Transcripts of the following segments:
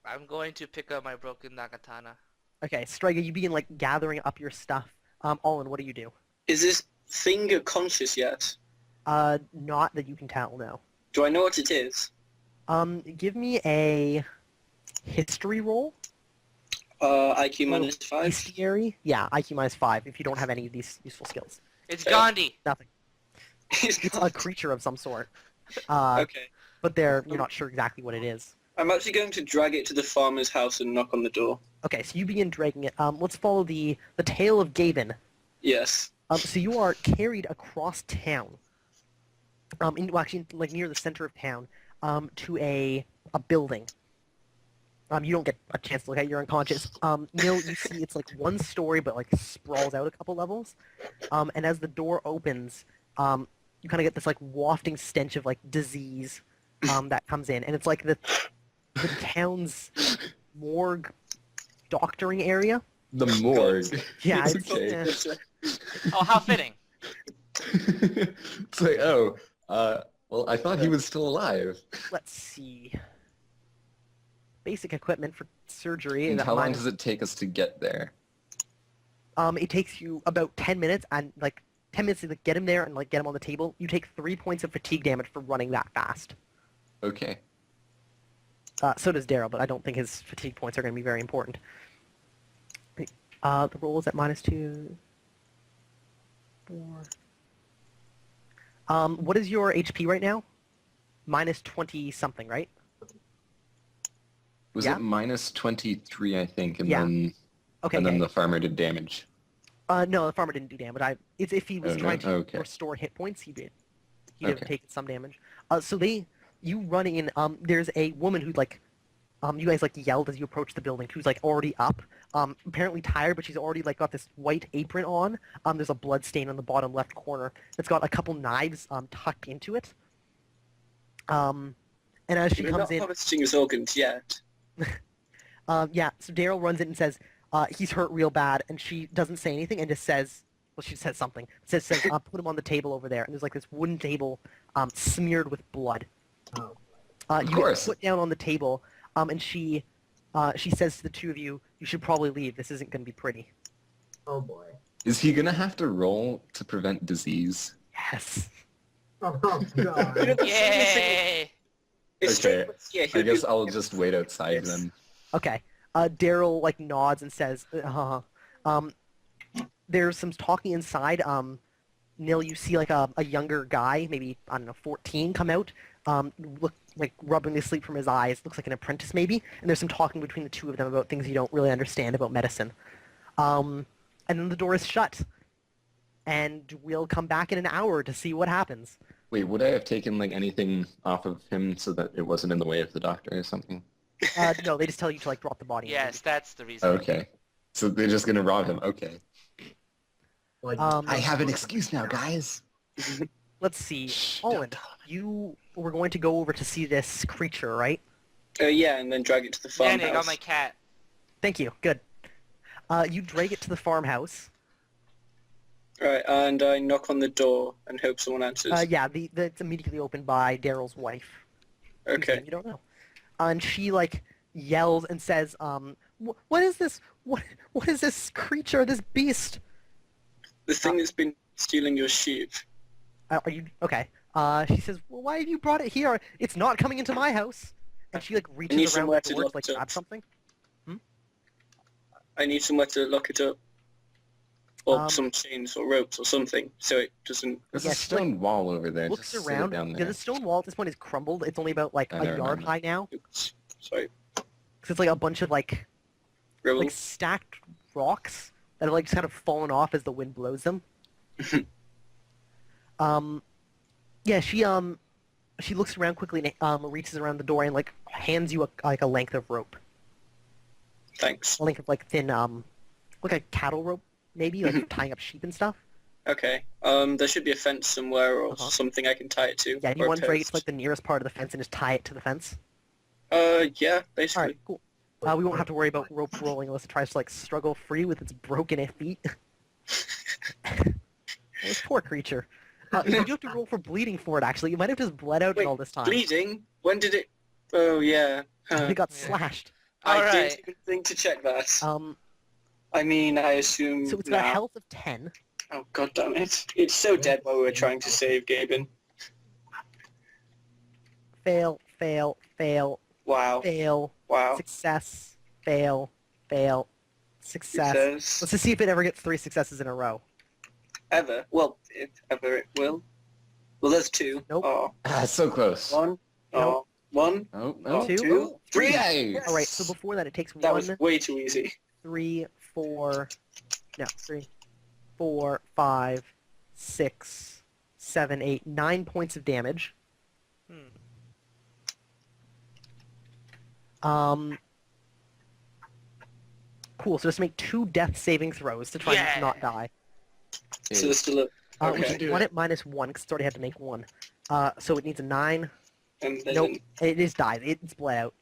I'm going to pick up my broken Nagatana. Okay, Striga, you begin like gathering up your stuff. Olin, what do you do? Is this thing conscious yet? Not that you can tell, no. Do I know what it is? Give me a history roll. IQ minus 5? Bestiary? Yeah, IQ minus 5 if you don't have any of these useful skills. It's Gandhi! Nothing. It's It's a gone. creature of some sort. Okay. But you're not sure exactly what it is. I'm actually going to drag it to the farmer's house and knock on the door. Okay, so you begin dragging it. Let's follow the tale of Gaben. Yes. So you are carried across town. Actually, like near the center of town, to a building. You don't get a chance to look at it, you're unconscious. Neil, you see it's like one story, but like sprawls out a couple levels. And as the door opens, you kind of get this like wafting stench of like disease that comes in, and it's like the town's morgue doctoring area. The morgue. Yeah, It's it's, okay. Oh, how fitting. It's like, oh, well, I thought he was still alive. let's see. Basic equipment for surgery. And that how long minus- does it take us to get there? It takes you about 10 minutes, and like 10 minutes to like, get him there and like get him on the table. You take 3 points of fatigue damage for running that fast. Okay. So does Daryl, but I don't think his fatigue points are going to be very important. The roll is at -2. 4. What is your HP right now? -20 something, right? Was Yeah. it minus 23, I think, and Yeah. then Okay. and then Okay. the farmer did damage. No, the farmer didn't do damage. It's if he was Oh, no? trying to Okay. restore hit points, he did. He'd have Okay. taken some damage. So you run in. There's a woman who like, you guys like yelled as you approached the building. Who's like already up. Apparently tired, but she's already like got this white apron on. There's a blood stain on the bottom left corner. It's got a couple knives tucked into it. And as she We're comes not in, harvesting his organs yet. yeah. So Daryl runs in and says, he's hurt real bad, and she doesn't say anything and just says, well, she says something. Says, put him on the table over there. And there's like this wooden table smeared with blood. Of You course. get put down on the table, and she says to the two of you, you should probably leave. This isn't going to be pretty. Oh boy. Is he gonna have to roll to prevent disease? Yes. Oh You know, god. the funny thing Yay! is, Okay. yeah, I guess I'll just wait outside Yes. then. Okay. Daryl like nods and says, there's some talking inside. Nil, you see like a younger guy, maybe, I don't know, 14, come out, look like rubbing the sleep from his eyes, looks like an apprentice maybe, and there's some talking between the two of them about things you don't really understand about medicine. And then the door is shut, and we'll come back in an hour to see what happens. Wait, would I have taken like anything off of him so that it wasn't in the way of the doctor or something? No, they just tell you to like drop the body. and Yes, that's the reason. Okay. So they're just gonna rob him. Okay. Like, I have an excuse now, guys. Let's see. Shh, Owen, don't tell you were going to go over to see this creature, right? Yeah, and then drag it to the Danny, I farmhouse. got my cat. Thank you. Good. You drag it to the farmhouse. Right, and I knock on the door and hope someone answers. Yeah, it's immediately opened by Daryl's wife. whose Okay. name you don't know. And she like yells and says, "What is this? What is this creature? This beast? The thing that's been stealing your sheep. Are you okay?" She says, "Well, why have you brought it here? It's not coming into my house." And she like need reaches around somewhere the to door lock to like it up. grab something. I need somewhere to lock it up. Or Um, some chains or ropes or something, so it doesn't... There's Yeah, a she, like, stone wall over there. Looks Just sit it around. down Yeah, there. the stone wall at this point is crumbled. It's only about like I a know, yard I know. high now. Oops. Sorry. Because it's like a bunch of like Rubble. stacked rocks that have like just kind of fallen off as the wind blows them. Yeah, she looks around quickly and reaches around the door and like hands you like a length of rope, Thanks. a length of like thin like a cattle rope maybe, like for tying up sheep and stuff. Okay. There should be a fence somewhere or Uh-huh. something I can tie it to. Yeah, or you a want to drag it to post. like the nearest part of the fence and just tie it to the fence. Yeah, basically. All right, cool. We won't have to worry about rope rolling unless it tries to like struggle free with its broken feet. This poor creature. You do have to roll for bleeding for it, actually. You might have just bled out Wait, in all this time. Bleeding? When did it... Oh, yeah. It got Yeah. slashed. I Alright. didn't even think to check that. Um, I mean, I assume so it's got a now. health of 10. Oh, god damn it. It's so dead while we were trying to save Gaben. Fail, fail, fail, Wow. fail, Wow. success, fail, fail, success. Success. Let's just see if it ever gets 3 successes in a row. Ever. Well, if ever it will. Well, there's 2. Nope. Oh. Ah, so close. 1. Oh. Nope. 1. Oh, Oh, no. 2. 3. Yay! Yes. Alright, so before that it takes That was 1, way too easy. 3, 4, 5, 6, 7, 8, 9 points of damage. Cool, so just make 2 death saving throws to try Yeah. and not die. So there's still a... Which Okay. is 1 at -1, because it's already had to make 1. So it needs a 9. And then... Nope, it is died. It's bled out.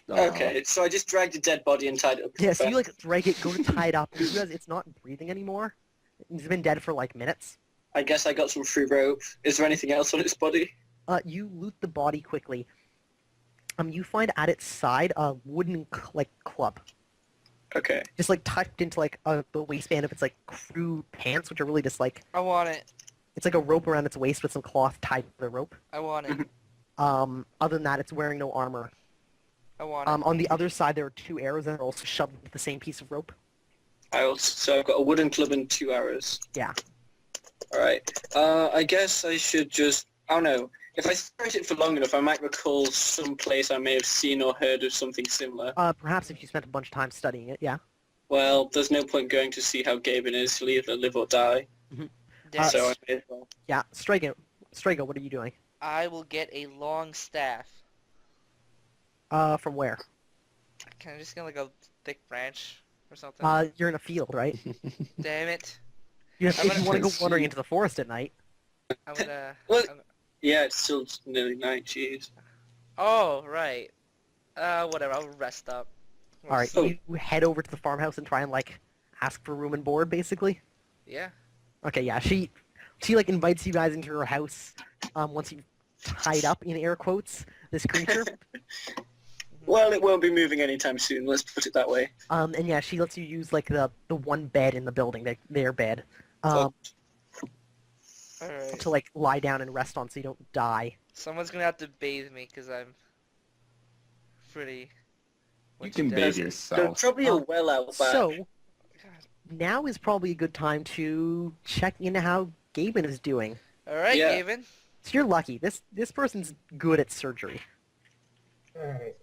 Okay, so I just dragged a dead body and tied it up. Yeah, so you like drag it, go to tie it up, and you realize it's not breathing anymore. It's been dead for like minutes. I guess I got some free rope. Is there anything else on its body? You loot the body quickly. You find at its side a wooden club, Okay. just like tucked into like the waistband of its like crew pants, which are really just like I want it. it's like a rope around its waist with some cloth tied to the rope. I want it. Other than that, it's wearing no armor. I want it. On the other side, there are 2 arrows that are also shoved into the same piece of rope. So I've got a wooden club and 2 arrows. Yeah. Alright. I guess I should just... I don't know. If I stare at it for long enough, I might recall some place I may have seen or heard of something similar. Perhaps if you spent a bunch of time studying it, yeah. Well, there's no point going to see how Gaben is. He'll either live or die. Damn. So I may as well. Yeah, Strago, what are you doing? I will get a long staff. From where? Can I just get like a thick branch or something? You're in a field, right? Damn it. If I'm you gonna- want to go wandering into the forest at night. I'm gonna... Well- Yeah, it's still nearly night, jeez. Oh, right. Whatever, I'll rest up. Alright, Oh. you head over to the farmhouse and try and, like, ask for room and board, basically? Yeah. Okay, yeah, she like, invites you guys into her house, once you've tied up, in air quotes, this creature. Well, it won't be moving anytime soon, let's put it that way. And yeah, she lets you use, like, the one bed in the building, their bed, Oh. Alright. to, like, lie down and rest on so you don't die. Someone's gonna have to bathe me, because I'm pretty... You can bathe There's yourself. probably a well out back. So, God. now is probably a good time to check into how Gaben is doing. Alright, Yeah. Gavin. So you're lucky. This person's good at surgery. Alright.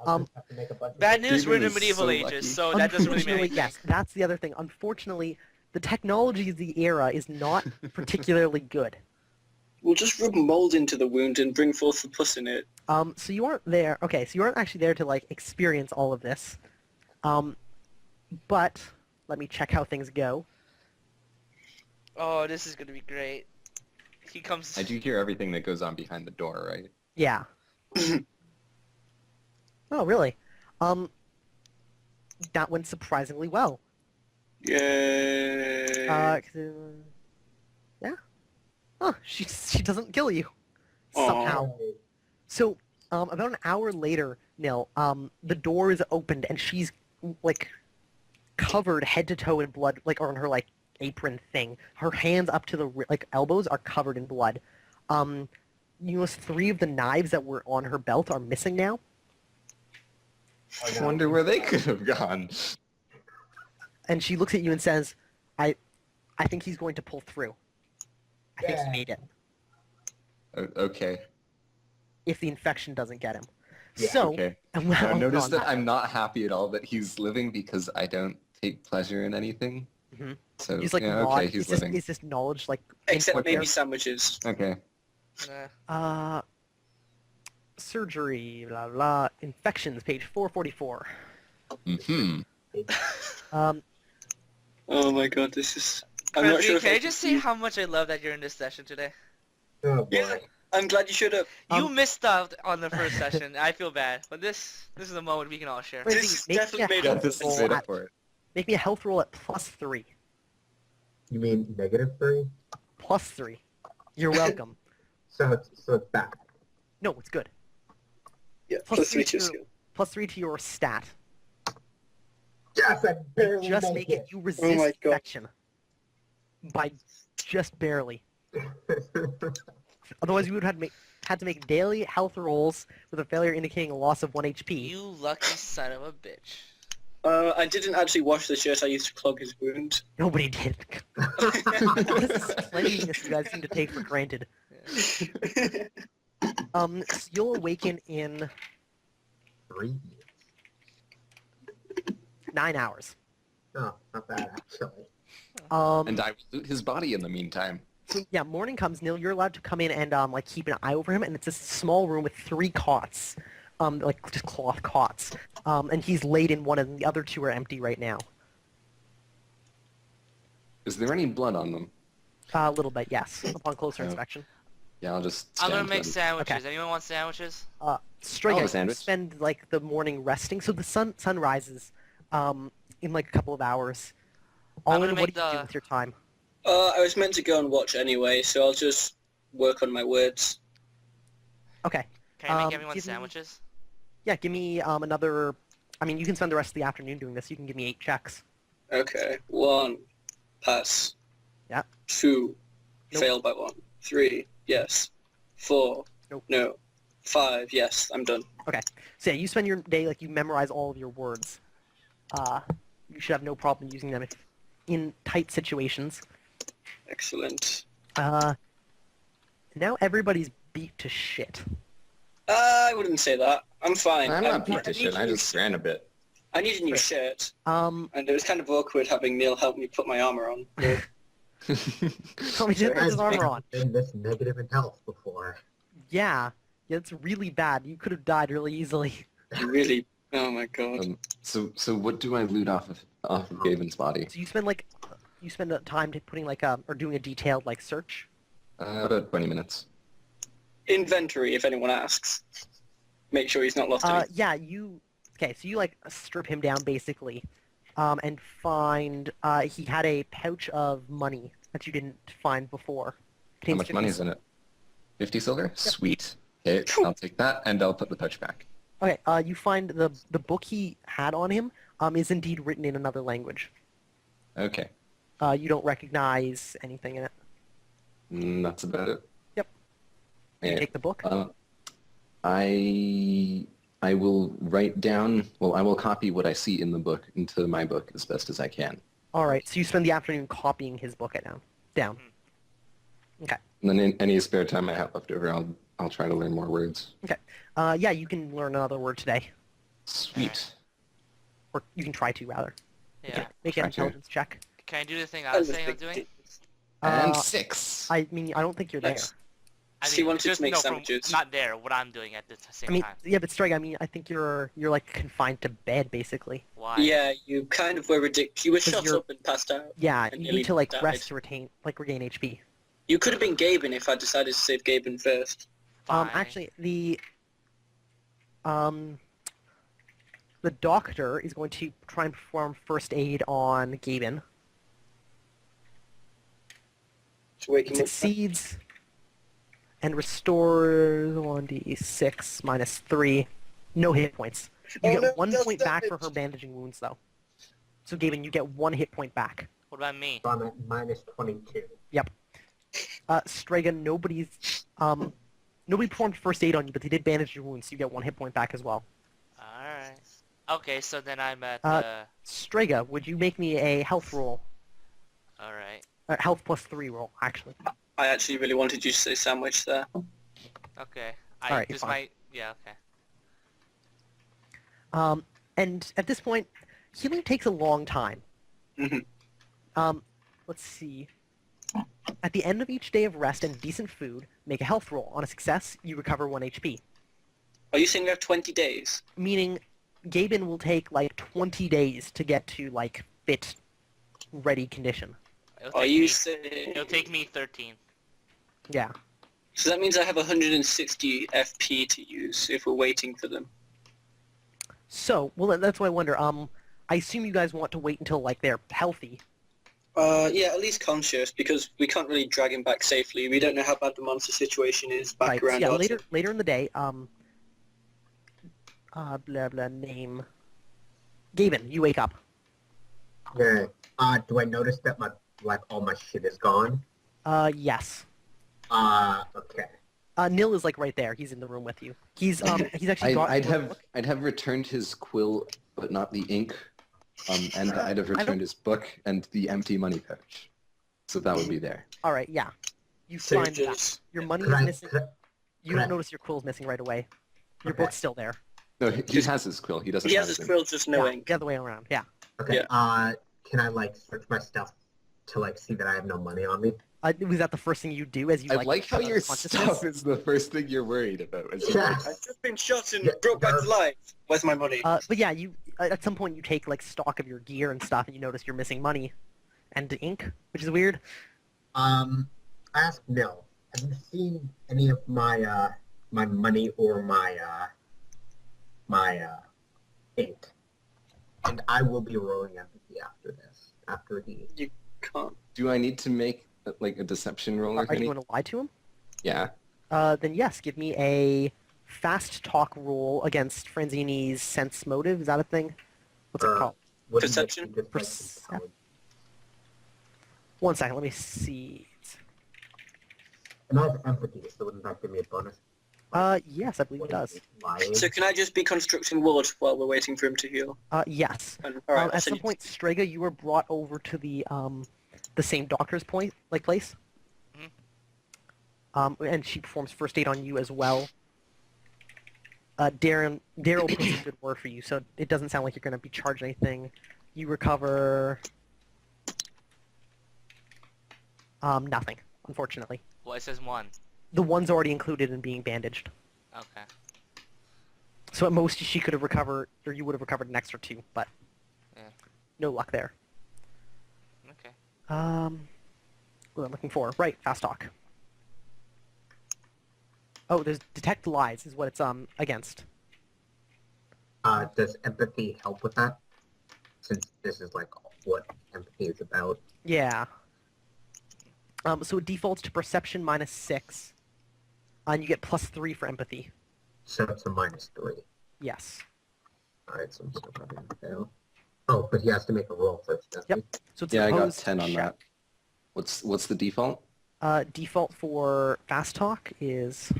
I'll just have to make a bunch Bad news, we're in the Gavin is medieval so ages, lucky. so that doesn't really Unfortunately, matter. yes, that's the other thing. Unfortunately, the technology of the era is not particularly good. We'll just rub mold into the wound and bring forth the pus in it. So you aren't there. Okay, so you aren't actually there to like experience all of this. But let me check how things go. Oh, this is gonna be great. He comes... I do hear everything that goes on behind the door, right? Yeah. Oh, really? That went surprisingly well. Yay. Yeah. Oh, she doesn't kill you Aw. somehow. Alright. So, about an hour later, Nil, the door is opened and she's like covered head to toe in blood, like on her like apron thing. Her hands up to the like elbows are covered in blood. You notice 3 of the knives that were on her belt are missing now. Oh, I no. wonder where they could have gone. And she looks at you and says, I think he's going to pull through. I think he Yeah. made it. Okay. If the infection doesn't get him. Yeah. So, Okay. and Now, well, notice on that I'm not happy at all that he's living because I don't take pleasure in anything. Mhm. So, he's like yeah, nod. okay, he's It's living. just knowledge, like Except input maybe there. sandwiches. Okay. Nah. Surgery, blah blah. Infections, page 444. Mm-hmm. Oh my god, this is... I'm not Freddy, sure if can I I just say how much I love that you're in this session today? Oh, boy. Yeah, I'm glad you showed up. You missed out on the first session. I feel bad, but this is a moment we can all share. Wait, This is make me definitely a made Yeah, health up. this is roll made up at- for it. Make me a health roll at +3. You mean -3? +3. You're welcome. So it's bad. No, it's good. Yeah, Plus plus 3 3 to to- skill. +3 to your stat. Yes, I barely Just make make it. You my resist God. infection. By just barely. Otherwise, you would have had to make daily health rolls with a failure indicating a loss of 1 HP. You lucky son of a bitch. I didn't actually wash the shirt I used to clog his wound. Nobody did. This is cleanliness you guys seem to take for granted. So you'll awaken in 3. 9 hours. Oh, not bad, actually. And I will loot his body in the meantime. So yeah, morning comes, Neil, you're allowed to come in and like keep an eye over him, and it's a small room with 3 cots. Like just cloth cots. And he's laid in one, and the other 2 are empty right now. Is there any blood on them? A little bit, yes, upon closer Oh. inspection. Yeah, I'll just I'm stand gonna make them. sandwiches. Okay. Anyone want sandwiches? Straight I'll have a you sandwich. spend like the morning resting, so the sun rises in like a couple of hours. I'm Owen, gonna what make do you do the- with your time? I was meant to go and watch anyway, so I'll just work on my words. Okay. Can I make everyone give me- sandwiches? Yeah, give me another... I mean, you can spend the rest of the afternoon doing this. You can give me 8 checks. Okay. 1. Pass. Yeah. 2. Nope. Fail by 1. 3. Yes. 4. Nope. No. 5. Yes. I'm done. So yeah, you spend your day, like, you memorize all of your words. You should have no problem using them in tight situations. Excellent. Now everybody's beat to shit. I wouldn't say that. I'm fine. I'm not beat I to need shit. a I new just shirt. ran a bit. I need a new Right. shirt, Um, and it was kind of awkward having Neil help me put my armor on. so he didn't put his armor on. Been this negative in health before. Yeah, it's really bad. You could have died really easily. Really? Oh my god. So what do I loot off of Gavin's body? So you spend the time to putting like or doing a detailed like search. About 20 minutes. Inventory, if anyone asks. Make sure he's not lost any. Yeah, okay, so you like strip him down basically, and find he had a pouch of money that you didn't find before. How Contains much 50 money is in it? 50 silver? Sweet. Okay, I'll take that, and I'll put the pouch back. Okay, you find the book he had on him is indeed written in another language. Okay. You don't recognize anything in it. That's about it. Yep. You Okay. take the book. I will write down, well, I will copy what I see in the book into my book as best as I can. All right, so you spend the afternoon copying his book down. Okay. And then in any spare time I have left over, I'll try to learn more words. Okay. Yeah, you can learn another word today, Sweet. or you can try to rather. Yeah. Make an Try to. intelligence check. Can I do the thing I was saying I'm doing? And Uh, 6. I mean, I don't think you're there. Nice. I She wanted to just- make no, from- sandwiches. Not there. What I'm doing at the same I mean, time. yeah, but Strike, I mean, I think you're like confined to bed basically. Why? Yeah, you kind of were ridiculous. You were 'Cause shot you're- up and passed out. Yeah, And you nearly need to like died. rest to regain HP. You could have been Gaben if I decided to save Gaben first. Fine. Actually, the doctor is going to try and perform first aid on Gaben. To wake him up. Succeeds and restores 1d6 minus 3. No hit points. You Oh, get no, 1 that's point back for her damage. bandaging wounds, though. So, Gaben, you get 1 hit point back. What about me? So I'm at -22. Strega, nobody performed first aid on you, but they did bandage your wounds, so you get 1 hit point back as well. Alright. Okay, so then I'm at Strega, would you make me a health roll? Alright. Health plus 3 roll, actually. I actually really wanted you to say sandwich there. Okay. Alright, Just fine. my... Yeah, okay. And at this point, healing takes a long time. Mhm. Let's see. At the end of each day of rest and decent food, make a health roll. On a success, you recover 1 HP. Are you saying we have 20 days? Meaning, Gaben will take like 20 days to get to like fit, ready condition. It'll Are take you me, saying... It'll take me 13. Yeah. So that means I have 160 FP to use if we're waiting for them. So, well, that's what I wonder. I assume you guys want to wait until like they're healthy. Yeah, at least conscious, because we can't really drag him back safely. We don't know how bad the monster situation is back Right. around Yeah. Arctic. Later in the day. Blah blah name. Gaben, you wake up. Okay. Do I notice that all my shit is gone? Yes. Okay. Nil is like right there. He's in the room with you. He's actually I'd have returned his quill, but not the ink. And I'd have returned his book and the empty money pouch. So that would be there. All right, yeah. You So find that your money is missing. You don't notice your quill's missing right away. Your book's still there. No, he has his quill. He doesn't. He have has his his quill, just no Yeah, ink. the other way around. Yeah. Okay. Yeah. Can I search my stuff to see that I have no money on me? Was that the first thing you do as you I like? like how come out your of consciousness? stuff is the first thing you're worried about. Yes. I've just been shot and brought back to life. Where's my money? But yeah, you at some point you take like stock of your gear and stuff, and you notice you're missing money and ink, which is weird. I asked Nil, have you seen any of my my money or my ink? And I will be rolling empathy after this. After he. You can't. Do I need to make like a deception roll or Are you anything? going to lie to him? Yeah. Then yes, give me a fast talk roll against Franzini's sense motive. Is that a thing? What's it called? What do you Perception? get to just, Percep- 1 second, let me see. And I have empathy, so wouldn't that give me a bonus? Yes, I believe it does. Lying? So can I just be constructing wood while we're waiting for him to heal? Yes. And, all right, I'll At send some point, Strega, you were brought over to the same doctor's place. And she performs first aid on you as well. Daryl puts in a good word for you, so it doesn't sound like you're going to be charged anything. You recover nothing, unfortunately. Well, it says 1. The one's already included in being bandaged. Okay. So at most she could have recovered, or you would have recovered an extra 2, but Yeah. no luck there. Okay. What am I looking for? Right, fast talk. Oh, there's detect lies is what it's against. Does empathy help with that? Since this is what empathy is about. Yeah. So it defaults to perception -6, and you get +3 for empathy. So it's a -3. Yes. Alright, so I'm still probably gonna fail. Oh, but he has to make a roll first, doesn't Yep. he? So it's Yeah, I got opposed 10 on check. that. What's the default? Default for fast talk is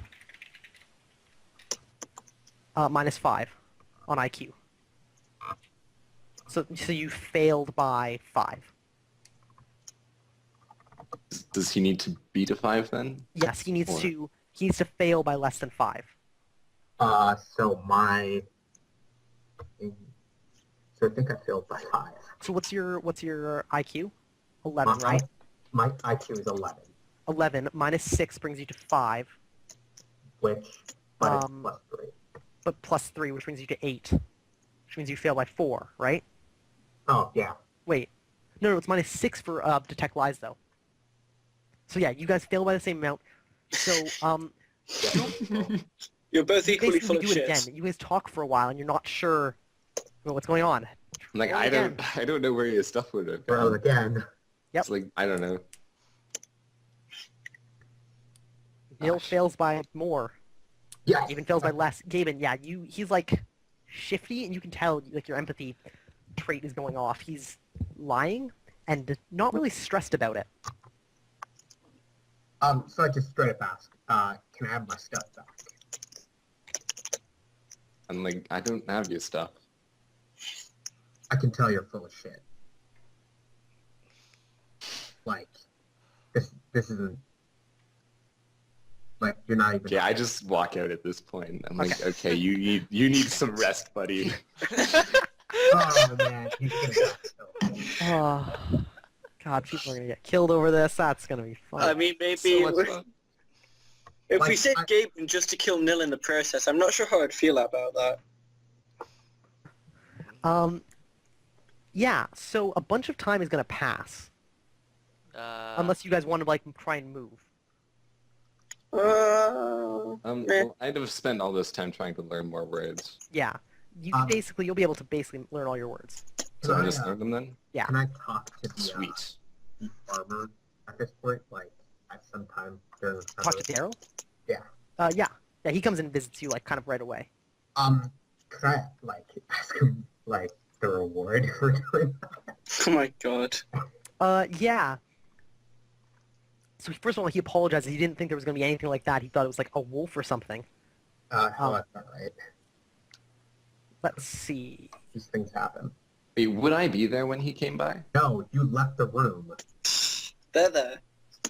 -5 on IQ. So you failed by 5. Does he need to beat a 5 then? Yes, he needs Or- to fail by less than 5. So I think I failed by 5. So what's your IQ? 11, right? My IQ is 11, 11 -6 brings you to 5, but it's Um, +3. but +3, which brings you to 8, which means you fail by 4, right? Oh, yeah. Wait, no, it's -6 for detect lies though. So yeah, you guys fail by the same amount. So You're both you equally basically full of do it shit. again. You guys talk for a while, and you're not sure what's going on. Like Roll I again. don't know where your stuff would have Roll gone. again. Yep. It's like I don't know. Neil Gosh. fails by more. Yes. Even fails by less. Gaben, yeah, he's like shifty, and you can tell like your empathy trait is going off. He's lying and not really stressed about it. So I just straight up ask, can I have my stuff back? I'm like I don't have your stuff. I can tell you're full of shit. Like, this isn't, like, you're not even... Okay, I just walk out at this point. I'm like, Okay. okay, you need some rest, buddy. Oh, man, he's gonna die so. Oh, God, people are gonna get killed over this. That's gonna be fun. I mean, maybe So much fun. if we Like, said Gaben just to kill Nil in the process, I'm not sure how I'd feel about that. Yeah. So a bunch of time is gonna pass unless you guys want to like try and move. Well, I'd have spent all this time trying to learn more words. Yeah. You can you'll be able to basically learn all your words. So Can I'm I, just learn them then? Yeah. Can I talk to Sweet. the farmer at this point, like, at some time during the Talk to Daryl. Yeah. Yeah. Yeah. He comes and visits you like kind of right away. could I like ask him like the reward for doing that? Oh my god. Yeah. So first of all, he apologized. He didn't think there was going to be anything like that. He thought it was like a wolf or something. Oh, that's not right. Let's see. These things happen. Wait, would I be there when he came by? No, you left the room. There.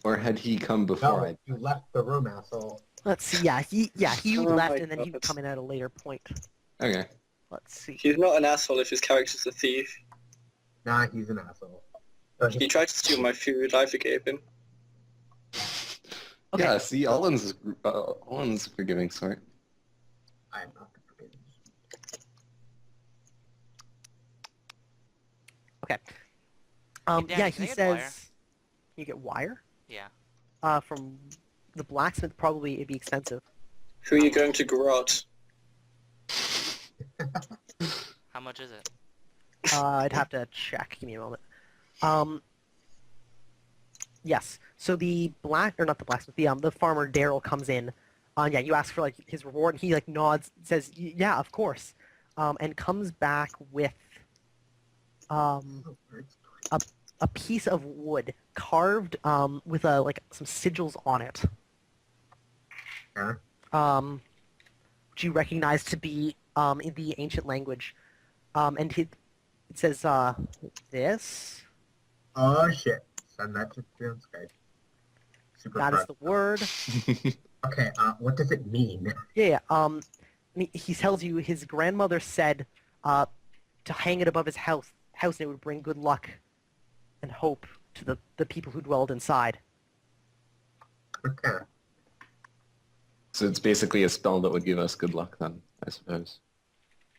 Or had he come before No, I? you left the room, asshole. Let's see. Yeah, he Oh left my and then he would God. come in at a later point. Okay. Let's see. He's not an asshole if his character's a thief. Nah, he's an asshole. He tried to steal my food, I forgave him. Okay. Yeah, see, Olin's a forgiving sort. I am not forgetting. Okay. Hey, Danny, Yeah, can I he get says wire? you get wire. Yeah. From the blacksmith, probably it'd be expensive. Who are you going to garrote? How much is it? I'd have to check. Give me a moment. Yes. So the not the blacksmith, the farmer Daryl comes in. Yeah, you ask for like his reward, and he like nods, says, "Yeah, of course," and comes back with a piece of wood carved with like some sigils on it. Huh? Which you recognize to be in the ancient language, and it says this. Oh shit. Send that to me on Skype. Super That is fast. the word. Okay, what does it mean? Yeah. And he tells you his grandmother said to hang it above his house, and it would bring good luck and hope to the people who dwelled inside. Okay. So it's basically a spell that would give us good luck then, I suppose.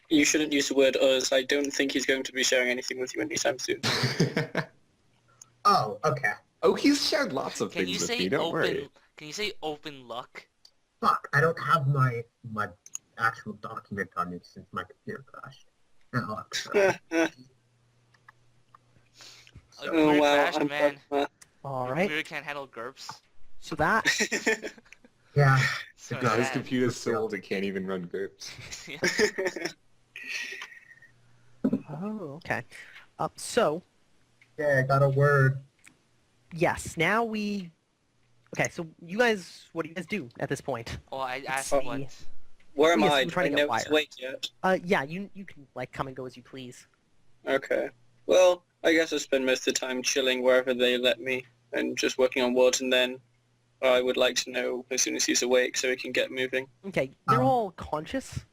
You shouldn't use the word us. I don't think he's going to be sharing anything with you anytime soon. Oh, okay. Oh, he's shared lots of Can you things with say me, don't open? worry. Can you say open luck? Fuck, I don't have my actual document on it since my computer crashed. Oh, A Oh computer wow, crashed, I'm man. All Your right. computer can't handle Gurps. So that yeah. So No, his sad. computer's so old it can't even run Gurps. Yeah. Oh, okay. So, Yeah, I got a word. yes, now we... Okay, so you guys, what do you guys do at this point? Well, I asked see. what. Where am Yes, I? I'm trying to I get know it's wire. late yet. Yeah, you can, like, come and go as you please. Okay. Well, I guess I spend most of the time chilling wherever they let me and just working on wood, and then I would like to know as soon as he's awake so we can get moving. Okay, they're Um, all conscious.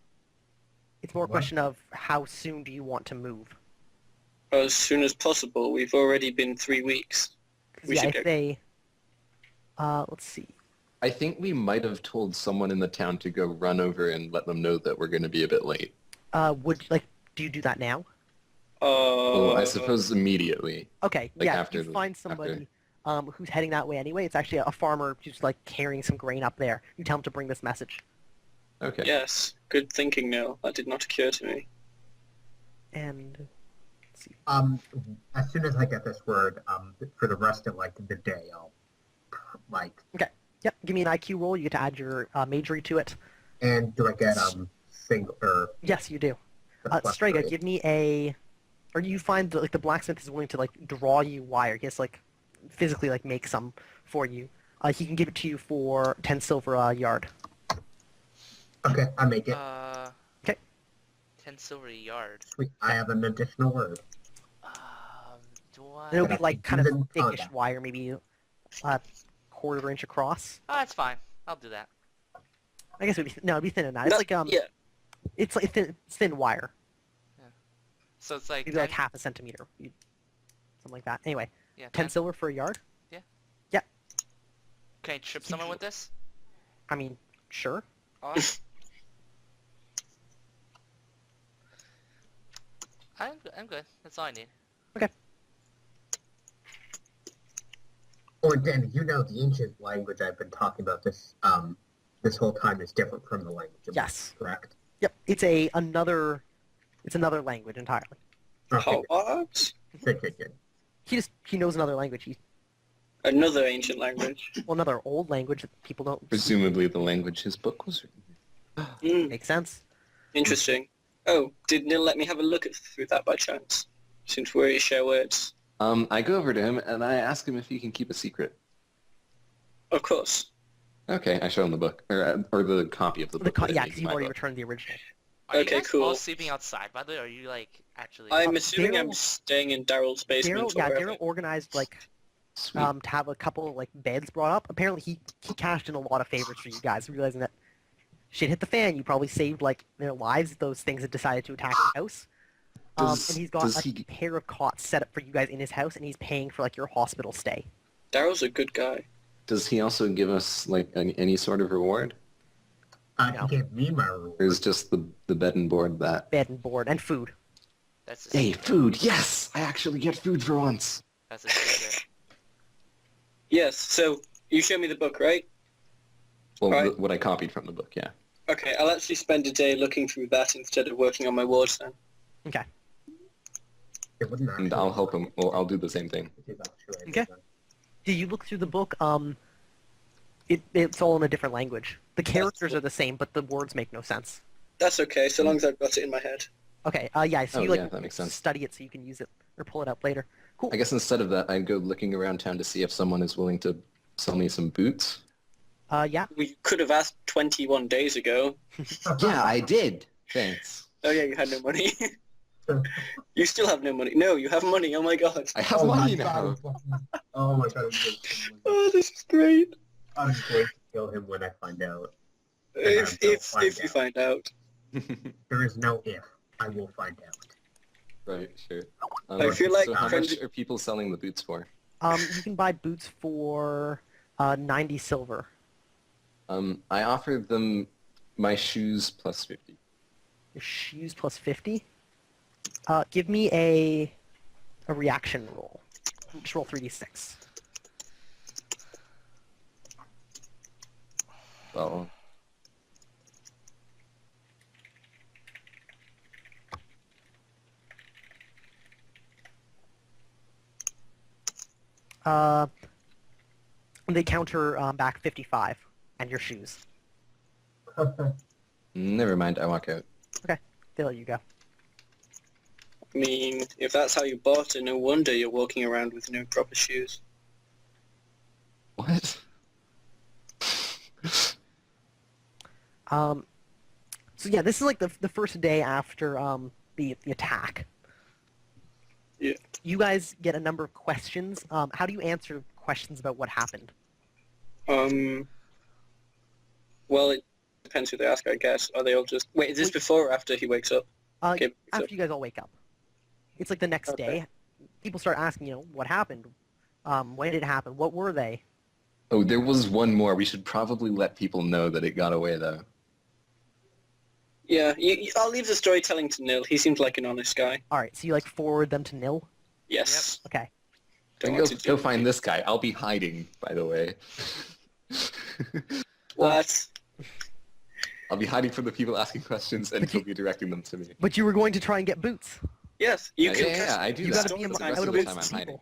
It's more a what? question of how soon do you want to move? As soon as possible. We've already been 3 weeks. 'Cause, We yeah, should if go. they... let's see. I think we might have told someone in the town to go run over and let them know that we're going to be a bit late. Do you do that now? Well, I suppose immediately. Okay, Like yeah, after if you the- find somebody who's heading that way anyway, it's actually a farmer who's like carrying some grain up there. You tell him to bring this message. Okay. Yes. Good thinking, Neil. That did not occur to me. And let's see. As soon as I get this word, for the rest of like the day, I'll like. Yep, give me an IQ roll. You get to add your majory to it. And do I get single or Yes, you do. plus Strega, three? give me a... Or you find that like the blacksmith is willing to like draw you wire. He has to, like physically like make some for you. He can give it to you for 10 silver a yard. Okay, I make it. 10 silver a yard. Sweet. I have an additional word. Do I? And it'll be But I like can kind do of them- oh, thickish yeah. wire, maybe a quarter inch across. Oh, that's fine. I'll do that. I guess it'd be thinner than that. It's like yeah. it's like thin wire. So it's like Maybe like half a centimeter, something like that. Anyway, yeah, 10 silver for a yard. Can I trip someone with this? I mean, sure. Awesome. I'm good. That's all I need. Oh, and Danny, you know the ancient language I've been talking about this whole time is different from the language. of Yes. Correct. Yep. It's another language entirely. Okay. What? Good. He knows another language. Another ancient language. Another old language that people don't Presumably the language his book was written. Mm, make sense. interesting. Oh, did Neil let me have a look through that by chance? Since we share words. I go over to him and I ask him if he can keep a secret. Of course. Okay, I show him the book, or the copy of the book. that I Yeah, made because in you've my already book. returned the original. Are you Okay, guys cool. all sleeping outside, by the way? Or are you, like, actually... I'm assuming I'm Daryl- staying in Daryl's basement Daryl, or yeah, wherever. Daryl organized like Sweet. to have a couple like beds brought up. Apparently, he cashed in a lot of favors for you guys, realizing that shit hit the fan. You probably saved like their lives. Those things that decided to attack the house. And he's got a pair of cots set up for you guys in his house, and he's paying for like your hospital stay. Daryl's a good guy. Does he also give us like any sort of reward? No. He gave me my reward. Or is just the bed and board that? Bed and board and food. That's a Hey, secret. food! Yes, I actually get food for once. That's a secret. Yes, so you show me the book, right? Well, Right. what I copied from the book, yeah. Okay, I'll actually spend a day looking through that instead of working on my wards then. Okay. It wouldn't And actually- I'll help him. Well, I'll do the same thing. It is actually- Okay. Do you look through the book? It's all in a different language. The characters are the same, but the words make no sense. That's okay, so long as I've got it in my head. Okay. Yeah. So Oh, you like yeah, that makes sense. study it so you can use it or pull it up later. Cool. I guess instead of that, I'd go looking around town to see if someone is willing to sell me some boots. Yeah. We could have asked 21 days ago. Yeah, I did. Thanks. Oh yeah, you had no money. You still have no money. No, you have money. Oh my god. I have Oh money my now. God. Oh my god, I'm going to Oh, this is great. I'm going to kill him when I find out. If you find out. There is no if. I will find out. Right, sure. I feel like so how friends- much are people selling the boots for? You can buy boots for 90 silver. I offered them my shoes plus 50. Your shoes plus 50. Give me a reaction roll. Just roll 3d6. Well, They counter back 55 and your shoes. never mind. I walk out. They let you go. I mean, if that's how you bought it, no wonder you're walking around with no proper shoes. What? So yeah, this is like the first day after the attack. Yeah. You guys get a number of questions. How do you answer questions about what happened? Well, it depends who they ask, I guess. Are they all just... Wait, is this before or after he wakes up? Okay, After so- you guys all wake up. It's like the next Okay. day. People start asking, what happened? When did it happen? What were they? Oh, there was one more. We should probably let people know that it got away, though. Yeah, I'll leave the storytelling to Nil. He seems like an honest guy. All right, so you like forward them to Nil. Yes. Okay. Don't And want to go do- find this guy. I'll be hiding, by the way. What? I'll be hiding from the people asking questions, and But he'll be directing them to me. But you were going to try and get boots. Yes, you can... Yeah, I do You that. gotta be for the among- rest out of of the boots time I'm hiding.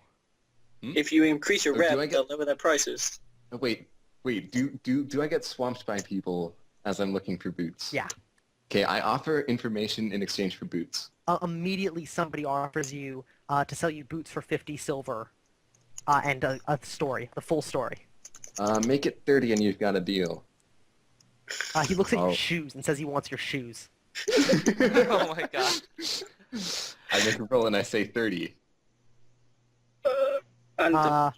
people. If you increase your Oh, do rep, I get- they'll lower their prices. Oh, wait. Do I get swamped by people as I'm looking for boots? Yeah. Okay, I offer information in exchange for boots. Immediately somebody offers you to sell you boots for 50 silver and a story, the full story. Make it 30 and you've got a deal. He looks at Oh. your shoes and says he wants your shoes. Oh my god. I make a roll and I say 30. And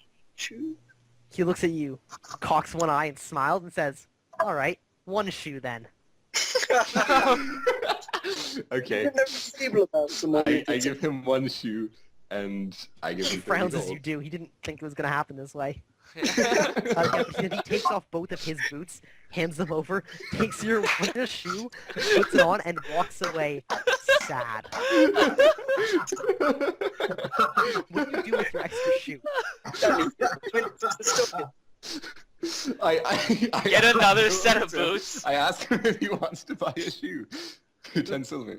He looks at you, cocks one eye and smiles and says, all right, one shoe then. Okay. You're never stable about someone. I give him one shoe and I give He him 30 frowns as gold. you do. He didn't think it was going to happen this way. Yeah. He takes off both of his boots, hands them over, takes your winter shoe, puts it on, and walks away sad. What do you do with your extra shoe? I Get ask another him set of to- boots. I ask him if he wants to buy a shoe. 10 silver.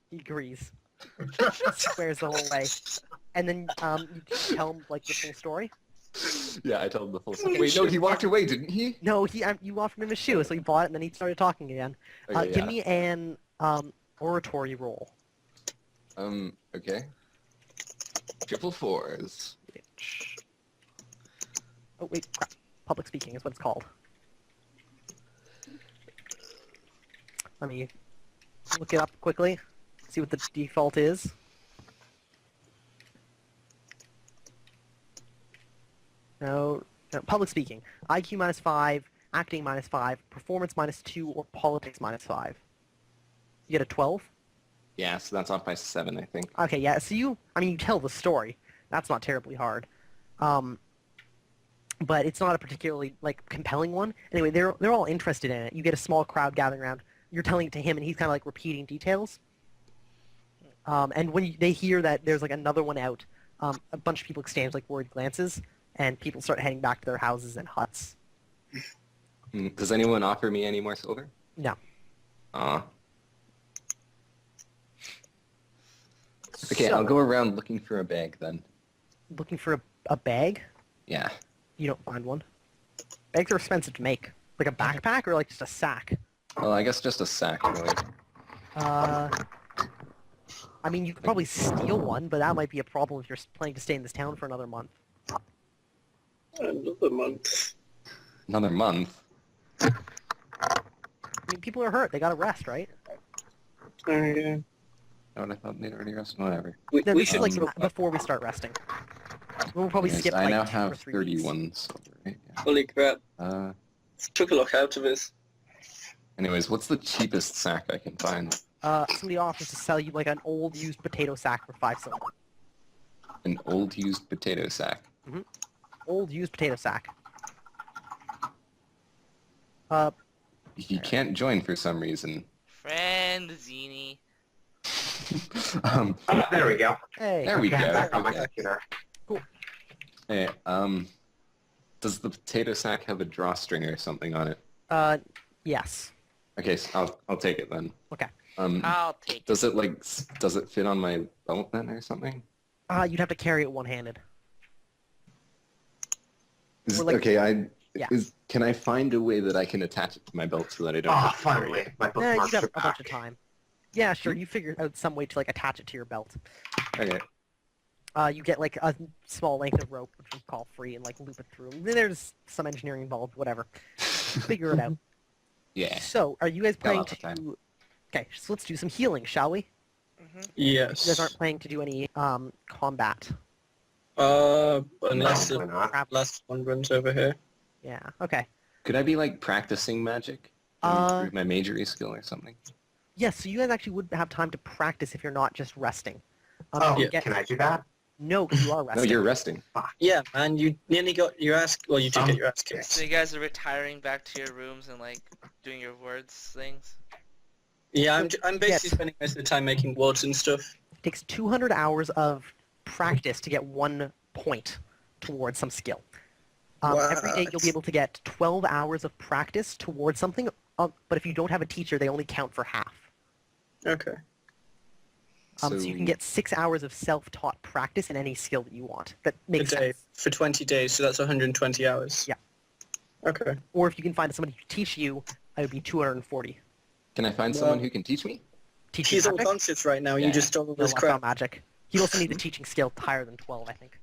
He agrees. Swears the whole way. And then you tell him like the full story. Yeah, I told him the full story. Wait, no, he walked away, didn't he? No, you offered him a shoe, so he bought it, and then he started talking again. Okay, Give yeah. me an oratory roll. Okay. Triple fours. Which... Oh, wait, crap. Public speaking is what it's called. Let me look it up quickly, see what the default is. No, public speaking. IQ -5, acting -5, performance -2, or politics -5. You get a 12? Yeah, so that's off by 7, I think. Okay, yeah, so you tell the story. That's not terribly hard. But it's not a particularly, compelling one. Anyway, they're all interested in it. You get a small crowd gathering around. You're telling it to him, and he's kind of, repeating details. And when they hear that there's, another one out, a bunch of people exchange, worried glances, and people start heading back to their houses and huts. Does anyone offer me any more silver? No. Aw. Okay, So, I'll go around looking for a bag then. looking for a bag? Yeah. You don't find one. Bags are expensive to make. Like a backpack or just a sack? Well, I guess just a sack, really. You could probably steal one, but that might be a problem if you're planning to stay in this town for another month. Another month. Another month? People are hurt. They gotta rest, right? Oh, yeah. Oh, I thought they'd already rested. Whatever. We This should is before we start resting. We'll probably Yes, skip I now 2 or have 3 weeks. 31 silver, right? Yeah. Holy crap. Uh, Took a lot out of us. anyways, what's the cheapest sack I can find? Somebody offers to sell you an old used potato sack for 5 silver. An old used potato sack. Old used potato sack. You can't join for some reason. Friend Zini. There we go. Hey. There we go. Back on my Okay. computer. Hey, does the potato sack have a drawstring or something on it? Yes. Okay, so I'll take it then. Okay. I'll take it. Does it fit on my belt then or something? You'd have to carry it one-handed. Or, yeah. Can I find a way that I can attach it to my belt so that I don't Oh, have to carry finally. it? My You'd bookmarks have are a bunch back. of time. Yeah, sure. You figure out some way to attach it to your belt. Okay. You get a small length of rope, which we call free, and loop it through. There's some engineering involved, whatever. Figure it out. Yeah. So, are you guys planning lots of time. to? Okay, so let's do some healing, shall we? Yes. You guys aren't planning to do any combat. Unless Why the not? last one runs over here. Yeah. Okay. Could I be practicing magic? Improve my majory skill or something? Yes. So you guys actually would have time to practice if you're not just resting. Oh, you get- can I do that? No, because you are No, resting. you're resting. Yeah, man, you nearly got your ass... Well, you did get your ass kicked. So you guys are retiring back to your rooms and doing your words things? Yeah, I'm basically Yes. spending most of the time making words and stuff. It takes 200 hours of practice to get 1 point towards some skill. Every day you'll be able to get 12 hours of practice towards something, but if you don't have a teacher, they only count for half. Okay. So you can get 6 hours of self-taught practice in any skill that you want. That A makes day sense. for 20 days, so that's 120 hours. Yeah. Okay. Or if you can find somebody to teach you, it would be 240. Can I find someone who can teach me? Teaching He's magic? unconscious right now. Yeah. You just stole all No, this that's not crap. magic. He also needs a teaching skill higher than 12, I think.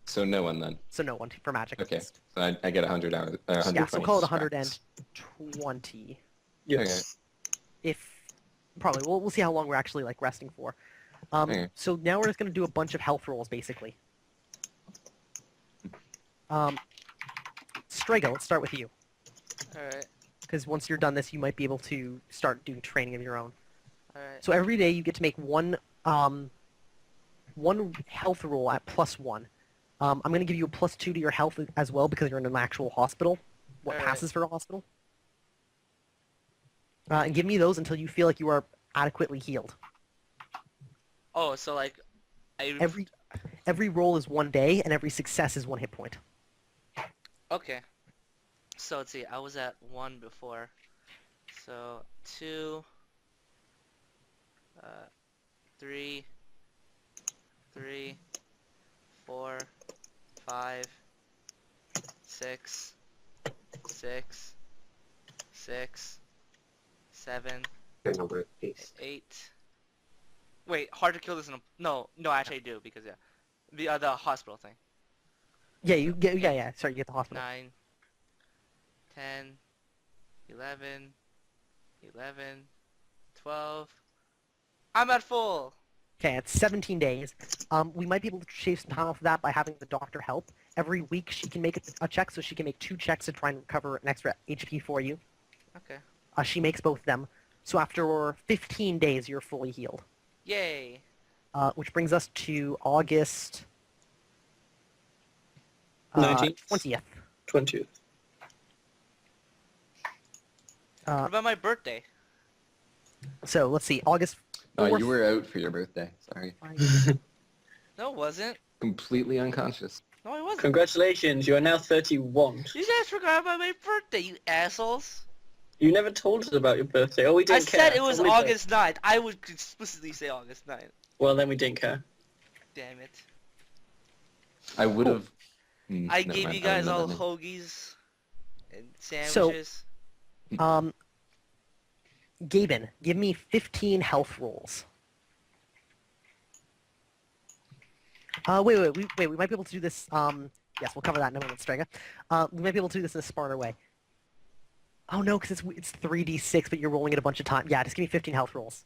So no one then. So no one for magic. Okay. So I get 100 hours. 120 Yeah, so call it practice. 120. Yes. If probably we'll see how long we're actually resting for. Okay. So now we're just gonna do a bunch of health rolls basically. Strega, let's start with you, Alright, because once you're done this, you might be able to start doing training of your own. alright. So every day you get to make one health roll at +1. I'm gonna give you a +2 to your health as well because you're in an actual hospital. What Alright. passes for a hospital? And give me those until you feel like you are adequately healed. Oh, so Every roll is 1 day, and every success is 1 hit point. Okay. So let's see, I was at 1 before. So 2, 3, 4, 5, 6, 6, 7, Getting over it. Peace. 8. Wait, hard to kill this in a... No, actually I do, because, yeah. The hospital thing. Yeah, you get, yeah. Sorry, you get the hospital. 9, 10, 11, 12. I'm at full! Okay, it's 17 days. We might be able to shave some time off of that by having the doctor help. Every week she can make a check, so she can make 2 checks to try and recover an extra HP for you. Okay. She makes both of them. So after 15 days, you're fully healed. Yay! Which brings us to August 19th? 20th. 20th. What about my birthday? So let's see, August 4th. Oh, you were out for your birthday. Sorry. No, it wasn't. Completely unconscious. No, I wasn't. Congratulations, you are now 31. You guys forgot about my birthday, you assholes. You never told us about your birthday. Oh, we I didn't care. said it was Only August 9th. I would explicitly say August 9th. Well, then we didn't care. Damn it. I would have. I gave you guys all hoagies and sandwiches. Gaben, give me 15 health rolls. Wait, we might be able to do this, yes, we'll cover that in a moment, Strega. We might be able to do this in a smarter way. Oh no, because it's 3d6, but you're rolling it a bunch of times. Yeah, just give me 15 health rolls.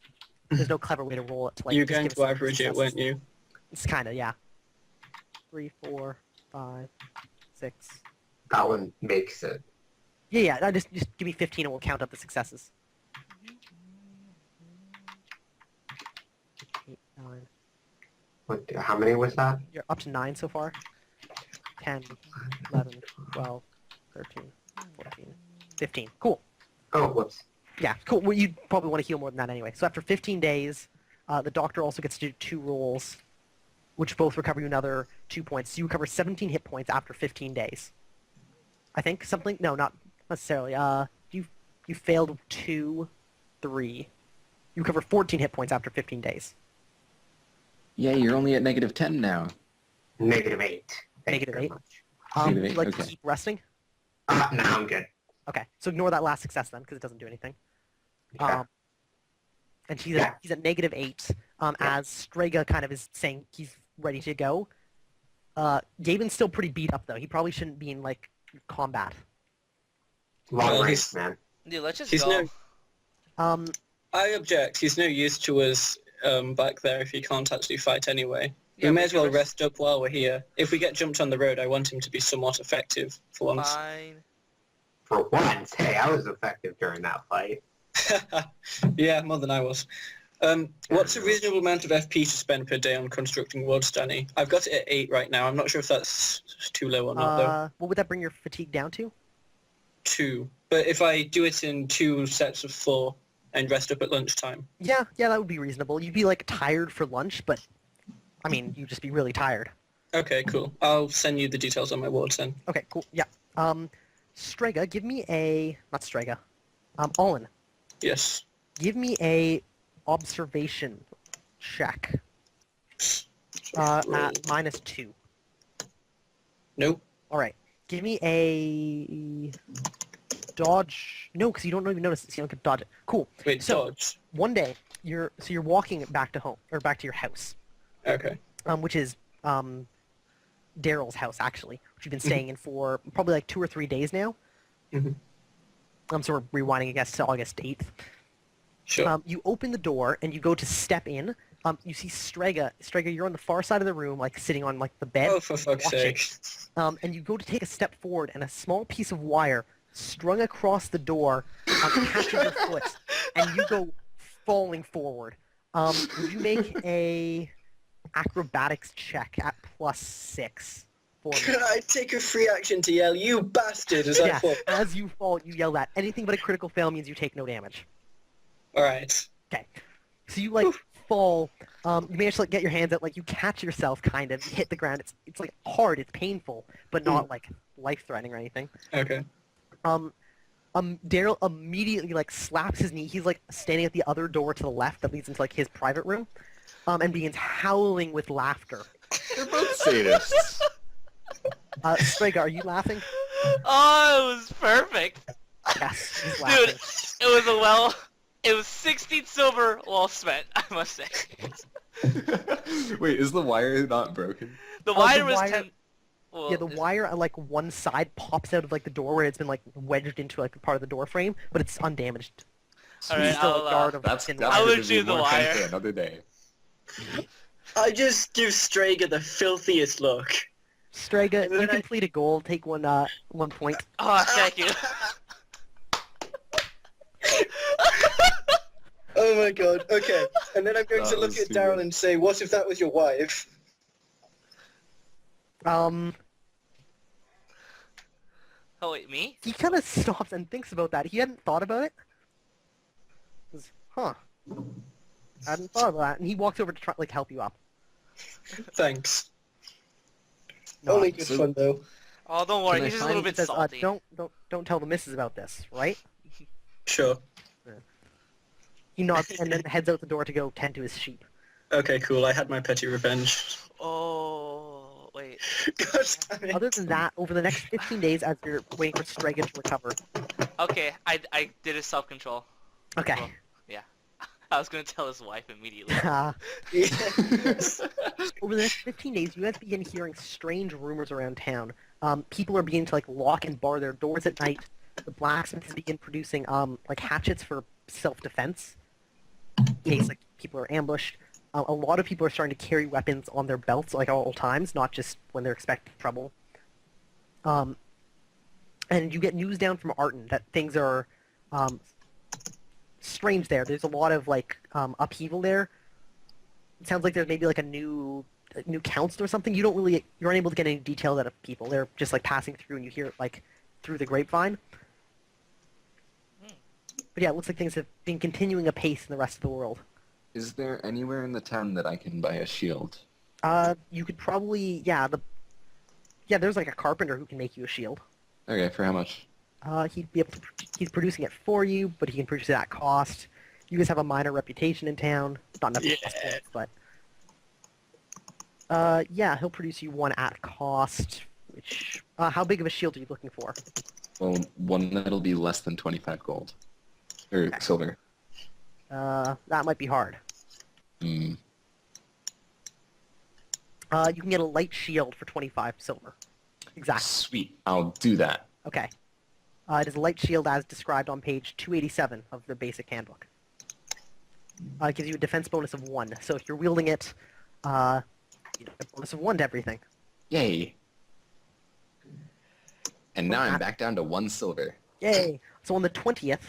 There's no clever way to roll it. To, like, You're just going give to us average it, successes. weren't you? It's kinda, yeah. 3, 4, 5, 6. That one makes it. Yeah, just give me 15 and we'll count up the successes. 8, 9. How many was that? You're up to 9 so far. 10, 11, 12, 13, 14, 15. Cool. Oh, whoops. Yeah, cool. Well, you'd probably want to heal more than that anyway. So after 15 days, the doctor also gets to do 2 rolls, which both recover you another 2 points. So you recover 17 hit points after 15 days. I think something. No, not necessarily. You failed 2, 3. You recover 14 hit points after 15 days. Yeah, you're only at -10 now. -8. Thank you Negative very 8. much. Would Negative you like 8, to okay. keep resting? No, I'm good. Okay, so ignore that last success then, because it doesn't do anything. Okay. And he's at -8. As Strega kind of is saying he's ready to go. Gaben's still pretty beat up though. He probably shouldn't be in like combat. Long Well, race, man. Dude, let's just He's go. no- I object. He's no use to us back there if he can't actually fight anyway. Yeah, we may we as well can rest up while we're here. If we get jumped on the road, I want him to be somewhat effective for once. Fine. For once, hey, I was effective during that fight. Yeah, more than I was. What's a reasonable amount of FP to spend per day on constructing wards, Danny? I've got it at 8 right now. I'm not sure if that's too low or not, though. What would that bring your fatigue down to? 2. But if I do it in 2 sets of 4 and rest up at lunchtime. Yeah, that would be reasonable. You'd be like tired for lunch, but I mean, you'd just be really tired. Okay, cool. I'll send you the details on my wards then. Okay, cool. Yeah. Strega, give me a not Strega. Olin, Yes. give me a observation check. At -2. Nope. All right. Give me a dodge. No, because you don't even notice it. So you don't get to dodge it. Cool. Wait, So- dodge. One day, you're walking back to home or back to your house, Okay. which is Daryl's house actually, which you've been staying in for probably like 2 or 3 days now. Mhm. So we're rewinding, I guess, to August 8th. Sure. You open the door and you go to step in. You see Strega. Strega, you're on the far side of the room, like sitting on like the bed. Oh, for fuck's watching. sake. And you go to take a step forward, and a small piece of wire strung across the door catches your foot, and you go falling forward. Would you make a acrobatics check at +6 for me? Can I take a free action to yell, you bastard, as I Yeah, fall? as you fall, you yell that. Anything but a critical fail means you take no damage. Alright. Okay. So you like fall. You manage to like get your hands out, like you catch yourself, kind of. You hit the ground. It's like hard. It's painful, but not like life-threatening or anything. Okay. Daryl immediately like slaps his knee. He's like standing at the other door to the left that leads into like his private room, and begins howling with laughter. They're both sadists. Strega, are you laughing? Oh, it was perfect. Yes, he's Dude, laughing. it was a well... It was 16 silver well spent, I must say. Wait, is the wire not broken? The the wire was wire- 10. Well, Yeah, the wire on like one side pops out of like the door where it's been like wedged into like part of the door frame, but it's undamaged. Alright, It's still I'll, a yard of That's thin that's I wire. would gonna be choose the more fun wire. for another day. I just give Strager the filthiest look. Strega, And then you I- complete a goal, take one point. Oh, thank you. Oh my god, okay. And then I'm going That to look was at too Daryl good. and say, what if that was your wife? Oh wait, me? He kind of stops and thinks about that. He hadn't thought about it. He goes, huh. I hadn't thought about that. And he walks over to try like help you up. Thanks. No, Only good so- fun though. Oh, don't worry, Can I he's just a little find- bit says, salty. don't tell the missus about this, right? Sure. He nods and then heads out the door to go tend to his sheep. Okay, cool. I had my petty revenge. Oh, wait. God damn it. Other than that, over the next 15 days as you're waiting for Strega to recover. Okay, I did a self-control. Okay. Well, yeah. I was gonna tell his wife immediately. Yes. Over the next 15 days, you guys begin hearing strange rumors around town. People are beginning to like lock and bar their doors at night. The blacksmiths begin producing like hatchets for self-defense in case like people are ambushed. A lot of people are starting to carry weapons on their belts like at all times, not just when they're expecting trouble. And you get news down from Arton that things are strange there. There's a lot of like upheaval there. It sounds like there's maybe like a new council or something. You're unable to get any details out of people. They're just like passing through, and you hear it like through the grapevine. But yeah, it looks like things have been continuing apace in the rest of the world. Is there anywhere in the town that I can buy a shield? You could probably there's like a carpenter who can make you a shield. Okay, for how much? He'd be able to. He's producing it for you, but he can produce it at cost. You guys have a minor reputation in town. Not enough Yeah. points, but yeah, he'll produce you one at cost. Which how big of a shield are you looking for? Well, one that'll be less than 25 gold. Or silver. That might be hard. Hmm. You can get a light shield for 25 silver. Exactly. Sweet. I'll do that. Okay. It is a light shield as described on page 287 of the basic handbook. It gives you a defense bonus of 1. So if you're wielding it, you get a bonus of 1 to everything. Yay. And now I'm back down to 1 silver. Yay! So on the 20th,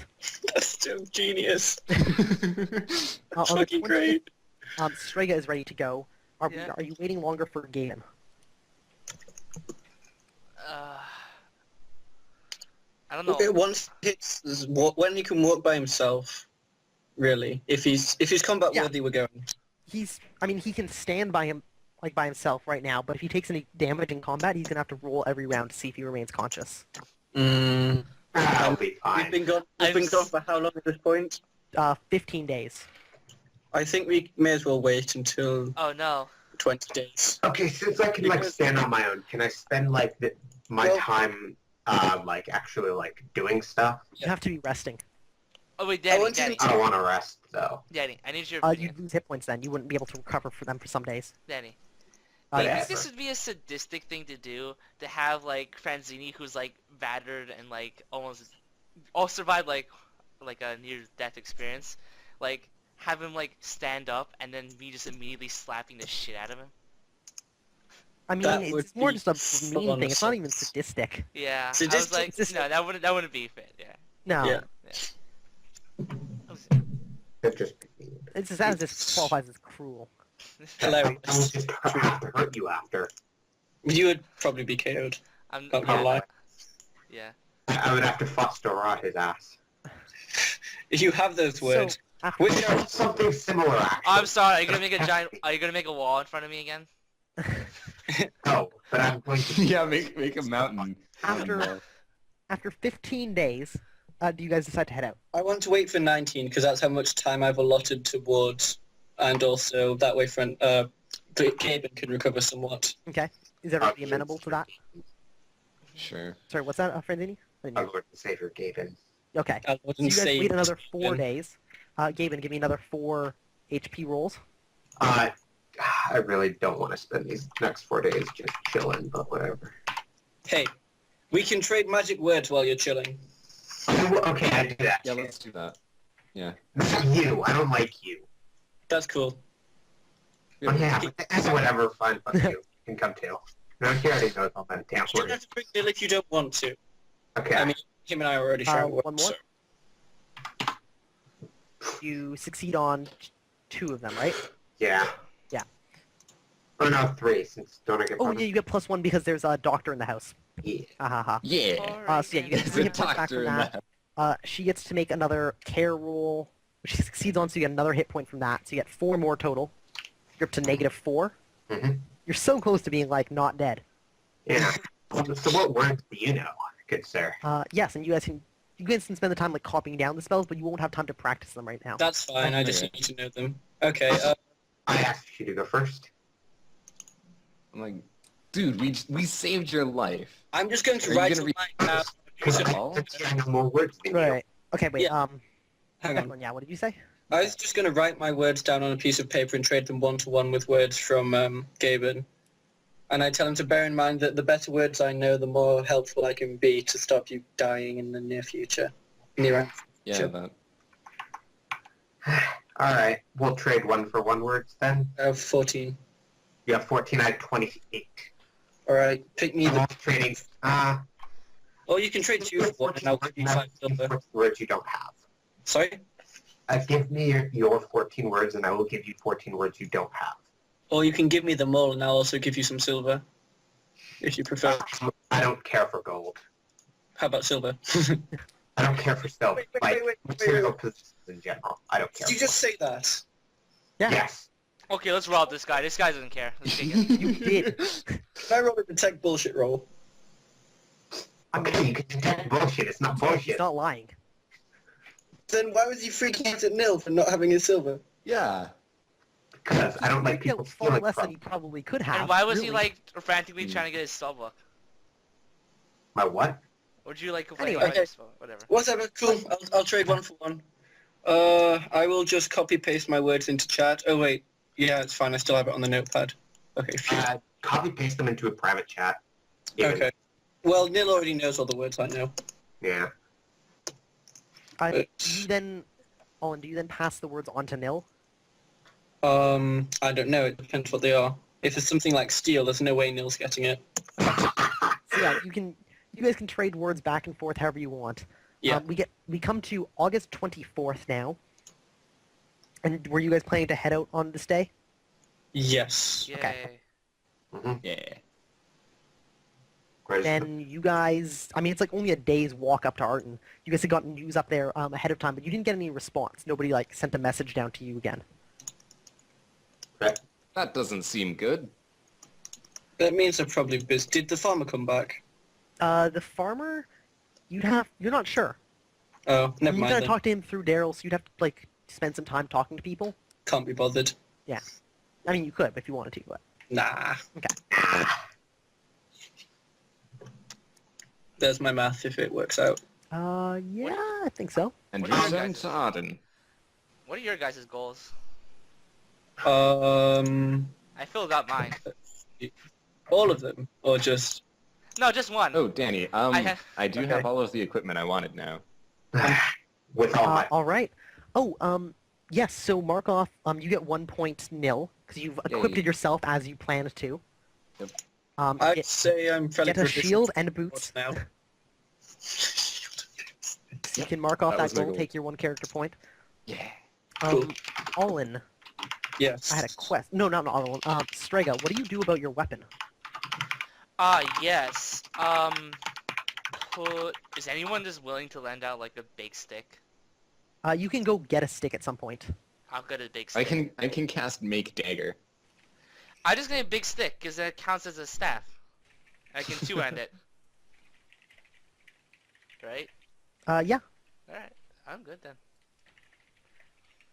That's still genius. on the Fucking 20th, great. Strega is ready to go. Are Yeah. you waiting longer for Gaben? I don't know. Okay, once hits when he can walk by himself, really. If he's combat Yeah. worthy, we're going. He can stand by himself right now, but if he takes any damage in combat, he's gonna have to roll every round to see if he remains conscious. I'll be We've fine. been gone. We've I've been gone s- for how long at this point? 15 days. I think we may as well wait until Oh no. 20 days. Okay, since I can like Because- stand on my own, can I spend like my Well- time like actually like doing stuff? You have to be resting. Oh wait, I Danny, want you Danny, to- I don't want to rest though. Danny, I need your You'd opinion. lose hit points then. You wouldn't be able to recover for them for some days. Danny, do you Yeah. think this would be a sadistic thing to do? To have like Franzini, who's like battered and like almost survived like a near-death experience, like have him like stand up and then me just immediately slapping the shit out of him? I mean, That would it's more be just a mean fun thing. It's not even assault. sadistic. Yeah, I was Sadistic- like, sadistic- no, that wouldn't be fit. Yeah. No. Yeah. It'd just It's just as this qualifies as cruel. I would Hilarious. just have to hurt you after. You would probably be KO'd. I'm Not gonna yeah, lie. yeah. I would have to foster rot his ass. You have those words. So, after, Which are Something similar actually. I'm sorry. Are you gonna make a giant? Are you gonna make a wall in front of me again? No, but I'm going to. Yeah, make a mountain. After- after 15 days, do you guys decide to head out? I want to wait for 19 because that's how much time I've allotted towards, and also that way Gaben can recover somewhat. Okay. Is everybody amenable to that? Sure. Sorry, what's that, Franzini? I didn't Our know. Lord and Savior Gaben. Okay. I So you wouldn't guys say wait another 4 days. Gaben, give me another 4 HP rolls. I really don't want to spend these next 4 days just chilling, but whatever. Hey, we can trade magic words while you're chilling. Okay, I do that. Yeah, let's do that. Yeah. Not you. I don't like you. That's cool. Oh, yeah, that's whatever. Fine, fuck you. You can come too. No, he already knows all that damn You don't word. have to bring Bill if you don't want to. Okay. I mean, him and I are already sharing one more? so- You succeed on 2 of them, right? Yeah. Yeah. Or no, 3, since don't I get Oh, bonus? yeah, you get +1 because there's a doctor in the house. Yeah. Ha ha ha. Yeah. Alright, So yeah, you get then. 3 The hit points back doctor from in that. that. She gets to make another care roll, which she succeeds on, so you get another hit point from that. So you get 4 more total. You're up to -4. Mhm. You're so close to being, like, not dead. Yeah. So what words do you know, good sir? Yes, and you guys can spend the time, like, copying down the spells, but you won't have time to practice them right now. That's fine, I just Okay. need to know them. Okay, I asked you to go first. I'm like, dude, we saved your life. I'm just going to Are you write gonna a read line down. Because All? I know more words than you. Right. Okay, wait, Yeah. Hang on. Brekhan, yeah, what did you say? I was just going to write my words down on a piece of paper and trade them one-to-one with words from Gaben. And I tell him to bear in mind that the better words I know, the more helpful I can be to stop you dying in the near future. Yeah, Sure. that. Alright, we'll trade 1-for-1 words then. 14. You have 14, I have 28. Alright, pick me I'm the... all trading, Or you can trade 2 for 1 and I'll give you 5 silver. words you don't have. Sorry? Give me your 14 words and I will give you 14 words you don't have. Or you can give me them all and I'll also give you some silver. If you prefer. I don't care for gold. How about silver? I don't care for silver. Wait, Material positions in general. I don't care. Did you for just say that? Yeah, Yes. Okay, let's rob this guy. This guy doesn't care. Let's take it. you did. Can I roll a detect bullshit roll? Okay, you can detect bullshit. It's not He's bullshit. not lying. Then why was he freaking out at Nil for not having his silver? Yeah. Because I don't like He people killed far stealing less from than he probably could have. And why was he really. like frantically trying to get his spellbook? my what? Would you like complain Anyway. about your spell? Whatever. Whatever, cool. I'll trade 1 for 1. I will just copy paste my words into chat. Oh wait, yeah, it's fine. I still have it on the notepad. Okay. Phew. Copy paste them into a private chat. Even- Okay. Well, Nil already knows all the words I know. Yeah. Do you then, Olin, do you then pass the words on to Nil? I don't know. It depends what they are. If it's something like steel, there's no way Nil's getting it. So yeah, you guys can trade words back and forth however you want. Yeah. We come to August 24th now. And were you guys planning to head out on this day? Yes. Yay. Okay. Yeah. Where's Then you guys, I mean, it's like only a day's walk up to Arton. You guys had gotten news up there ahead of time, but you didn't get any response. Nobody like sent a message down to you again. That doesn't seem good. That means they're probably busy. Did the farmer come back? The farmer, you're not sure. Oh, never You mind gotta then. talk to him through Daryl, so you'd have to like spend some time talking to people. Can't be bothered. I mean, you could if you wanted to, but Nah. okay. There's my math if it works out. Yeah, I think so. And What are your return guys' to Arden. What are your guys' goals? I I filled out mine. all of them, or just... No, just one. Oh, Danny, I do Okay. have all of the equipment I wanted now. with all my All right. Oh, yes. So mark off. You get 1 point nil because you've equipped it yourself as you planned to. Yep. I'd say I'm fairly Get a proficient shield in and boots. now. You can mark off That that was my goal. goal. Take your 1 character point. Yeah. Cool. Olin, Yes. I had a quest. No, not Olin. Strega, what do you do about your weapon? Yes. Is anyone just willing to lend out like a big stick? You can go get a stick at some point. I'll get a big I stick. can cast Make Dagger. I just get a big stick because that counts as a staff. I can two-hand it. Right? Yeah. Alright. I'm good then.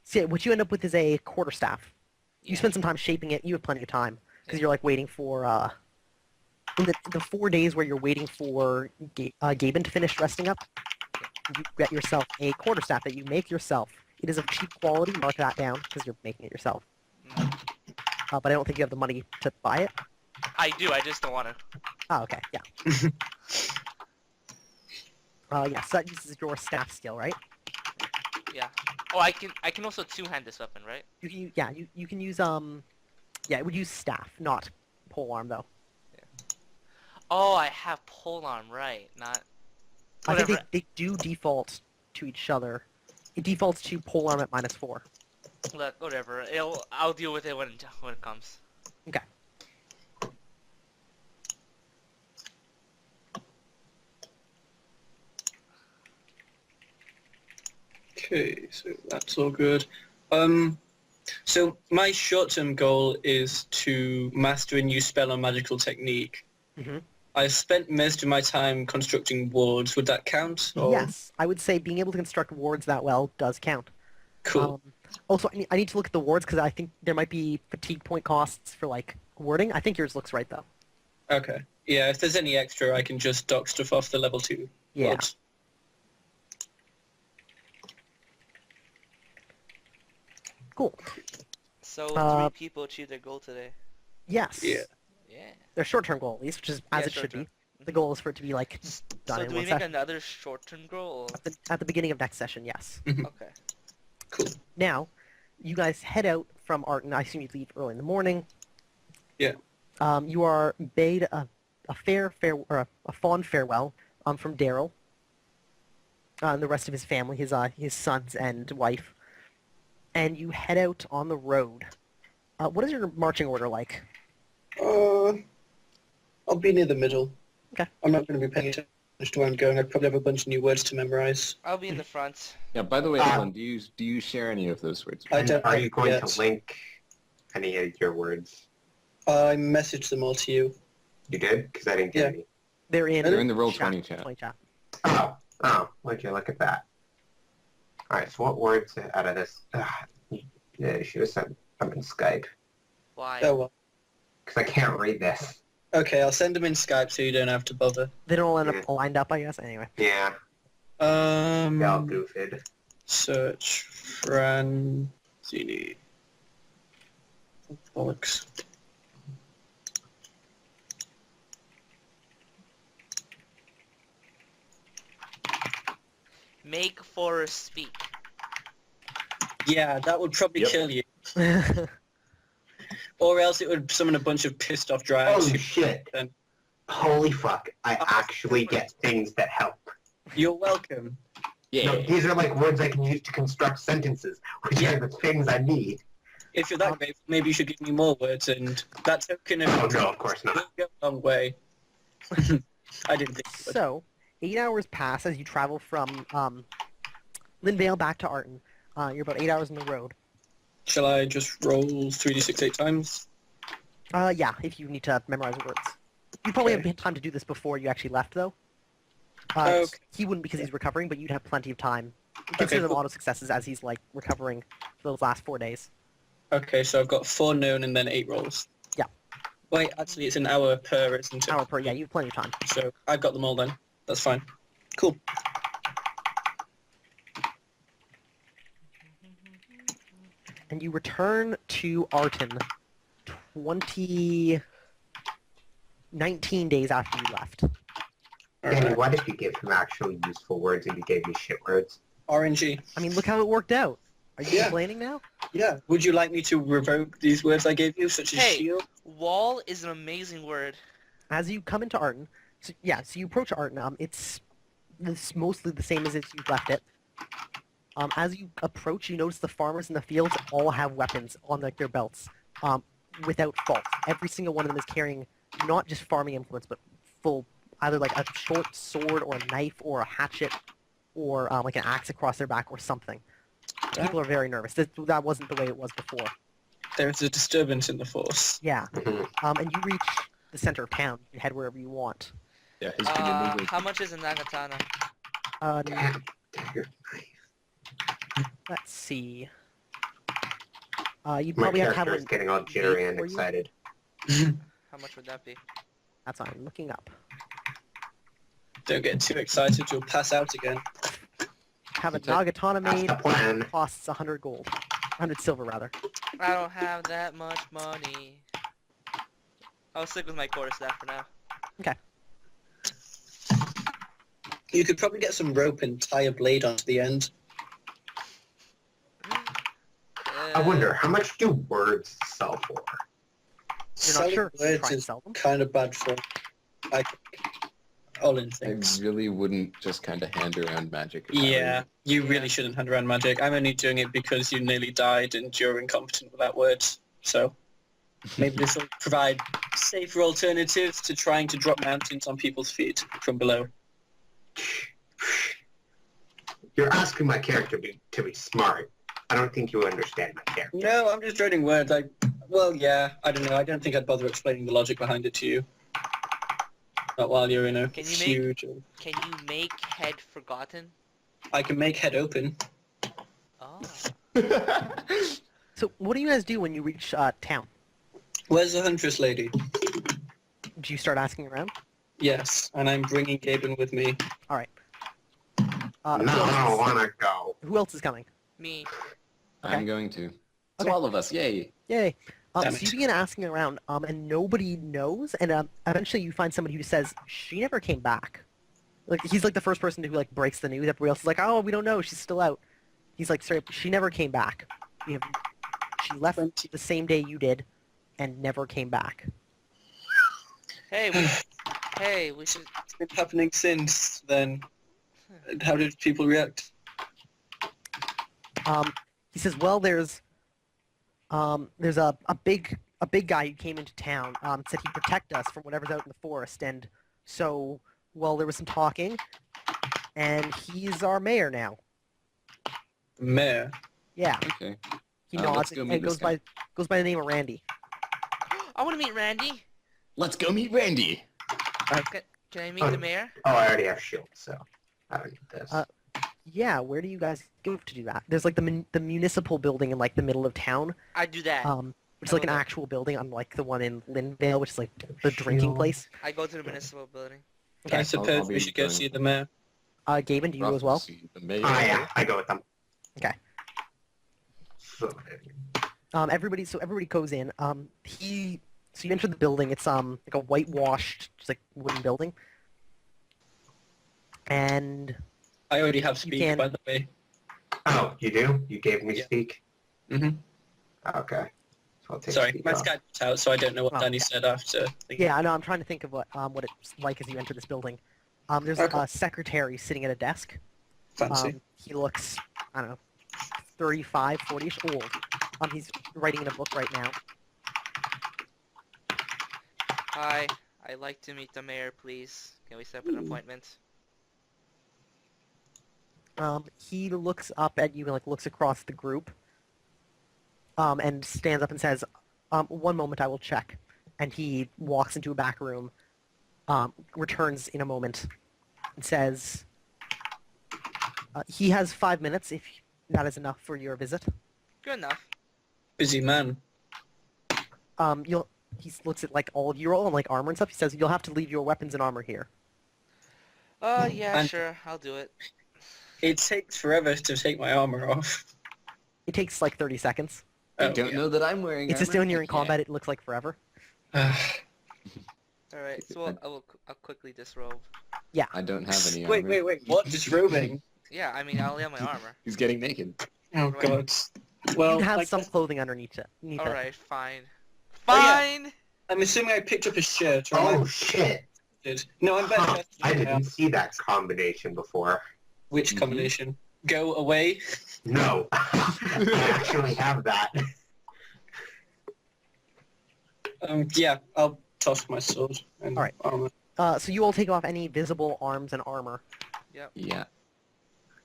So yeah, what you end up with is a quarterstaff. You Yeah. spend some time shaping it. You have plenty of time because you're like waiting for in the 4 days where you're waiting for Gaben to finish resting up. You get yourself a quarterstaff that you make yourself. It is of cheap quality. Mark that down because you're making it yourself. Mm. But I don't think you have the money to buy it. I do. I just don't want to. Oh, okay, yeah. Yeah, so that uses your staff skill, right? Yeah. Oh, I can also two-hand this weapon, right? You can use yeah, it would use staff, not polearm though. Oh, I have polearm, right? Not. I Whatever. think they do default to each other. It defaults to polearm at -4. Look, whatever. I'll deal with it when it comes. Okay. Okay, so that's all good. So my short-term goal is to master a new spell or magical technique. Mhm. I've spent most of my time constructing wards. Would that count? Or... Yes, I would say being able to construct wards that well does count. Cool. Also, I need to look at the wards because I think there might be fatigue point costs for like warding. I think yours looks right though. Okay. Yeah, if there's any extra, I can just dock stuff off the level 2 Yeah. wards. Cool. So Uh, 3 people achieved their goal today. Yes. Yeah. Yeah. Their short-term goal, at least, which is as Yeah, it should be. short-term. The goal is for it to be like done So in do we one make session. another short-term goal? At the beginning of next session, yes. Okay. Cool. Now, you guys head out from Arton. I assume you leave early in the morning. Yeah. You are bade a fond farewell from Daryl and the rest of his family, his sons and wife, and you head out on the road. What is your marching order like? I'll be near the middle. Okay. I'm not going to be paying attention to where I'm going. I probably have a bunch of new words to memorize. I'll be in the front. Yeah. By the way, Alan, do you share any of those words? I don't Are have you it going yet. to link any of your words? I messaged them all to you. You did? Because I didn't get Yeah. any. They're in. They're in the roll chat, 20 chat. chat. Oh, would you look at that? Alright, so what words out of this? Yeah, you should have sent them in Skype. Why? Oh well. Because I can't read this. Okay, I'll send them in Skype so you don't have to bother. They don't all end Yeah. up lined up, I guess. Anyway. Yeah, they all goofed. Search Franzini. Bollocks. Make Forrest speak. Yeah, that would probably Yep. kill you. Or else it would summon a bunch of pissed off dragons. Oh who- shit. Then Holy fuck, I actually get things that help. you're welcome. No, these are like words I can use to construct sentences, which are the things I need. If you're that grateful, maybe you should give me more words, and that token of Oh no, of course will not. go a long way. I didn't think it would. So, 8 hours pass as you travel from Linvale back to Arton. You're about 8 hours on the road. Shall I just roll 3d6 8 times? Yeah, if you need to memorize the words. You probably Okay. have time to do this before you actually left, though. Okay. He wouldn't because he's recovering, but you'd have plenty of time. Consider Okay, them cool. auto successes as he's like recovering for those last 4 days. Okay, so I've got 4 known and then 8 rolls. Yeah. Wait, actually it's an hour per, isn't it? Hour per, yeah, you have plenty of time. So I've got them all then. That's fine. Cool. And you return to Arton 19 days after you left. Danny, Alright. what if you give him actual useful words and you gave me shit words? RNG. I mean, look how it worked out. Are you Yeah. complaining now? Yeah. Would you like me to revoke these words I gave you, such as Hey. shield? Wall is an amazing word. As you come into Arton, so you approach Arton. It's mostly the same as if you left it. As you approach, you notice the farmers in the fields all have weapons on their belts, without fault. Every single one of them is carrying not just farming implements, but full, either like a short sword or a knife or a hatchet or like an axe across their back or something. People are very nervous. That wasn't the way it was before. There's a disturbance in the force. Yeah. Mhm. And you reach the center of town. You head wherever you want. Yeah, his community. How much is a Nagatana? Damn, dagger knife. Let's see. You'd My probably have character is one getting all jittery and for you. excited. How much would that be? That's what I'm looking up. Don't get too excited, you'll pass out again. Have a It's like- Nagatana That's made. the plan. Costs 100 gold. 100 silver, rather. I don't have that much money. I'll stick with my quarter staff for now. You could probably get some rope and tie a blade onto the end. I wonder, how much do words sell for? You're not Selling sure? words Try and is sell them. kind of bad for, like, all in I things. really wouldn't just kind of hand around magic. Yeah, you Yeah. really shouldn't hand around magic. I'm only doing it because you nearly died and you're incompetent without words. So maybe this will provide safer alternatives to trying to drop mountains on people's feet from below. You're asking my character to be smart. I don't think you understand my character. No, I'm just writing words. Well, yeah, I don't know. I don't think I'd bother explaining the logic behind it to you. Not while you're in a Can you make- huge... Can you make head forgotten? I can make head open. Oh. So, what do you guys do when you reach town? Where's the huntress lady? Do you start asking around? Yes, and I'm bringing Gaben with me. All right. No, who, else I don't is, want to go. who else is coming? Me. I'm going to. So Okay. all of us, yay! Yay. Damn So you it. begin asking around, and nobody knows, and eventually you find somebody who says, she never came back. Like, he's like the first person who like breaks the news. Everybody else is like, oh, we don't know, she's still out. He's like, sorry, she never came back. She left the same day you did, and never came back. Hey, we should. It's been happening since then. How did people react? He says, well, there's a big guy who came into town, said he'd protect us from whatever's out in the forest, and so, well, there was some talking, and he's our mayor now. Mayor. Yeah, Okay. he Let's nods, go and meet goes this guy. goes by the name of Randy. I want to meet Randy. Let's go meet Randy. Can I meet the mayor? Oh, I already have shield, so I don't need this. Yeah, where do you guys go to do that? There's like the municipal building in like the middle of town, I do that. which is like an Okay. actual building, unlike the one in Linvale, which is like the drinking place. I go to the municipal building. Okay. I I'll suppose be we should go going. see the mayor. Gaben, do you go as well? See the mayor. Oh, yeah, I go with them. Okay. So, Everybody goes in. So you enter the building. It's like a whitewashed, just like wooden building, and I already have speak, can- by the way. oh, you do? You gave me Yeah. speak? Mhm. Okay. So I'll take Sorry, speak my off. Skype was out, so I don't know what Oh, Danny yeah. said after. yeah, I know. I'm trying to think of what it's like as you enter this building. There's Okay. a secretary sitting at a desk. Fancy. He looks, I don't know, 35, 40-ish old. He's writing in a book right now. Hi, I'd like to meet the mayor, please. Can we set up an appointment? He looks up at you and like looks across the group, and stands up and says, "One moment, I will check." And he walks into a back room, returns in a moment, and says, "He has 5 minutes, if that is enough for your visit." Good enough. Busy man. He looks at like all of you all and like armor and stuff. He says, "You'll have to leave your weapons and armor here." Yeah, And- sure, I'll do it. It takes forever to take my armor off. It takes like 30 seconds. I Oh, don't yeah. know that I'm wearing It's just armor. when you're in Yeah. combat, it looks like forever. Alright, so I'll quickly disrobe. I don't have any armor. wait. What? Disrobing? Yeah, I mean, I only have my armor. He's getting naked. Oh, God. Well, You have like, some clothing underneath it. Alright, fine. Oh, yeah. Fine! I'm assuming I picked up a shirt. Or Oh, I shit. did. No, I'm better. Huh, I didn't see that combination before. Which Mhm. combination? Go away? No. I actually have that. Yeah, I'll toss my sword and Alright. armor. So you all take off any visible arms and armor. Yeah.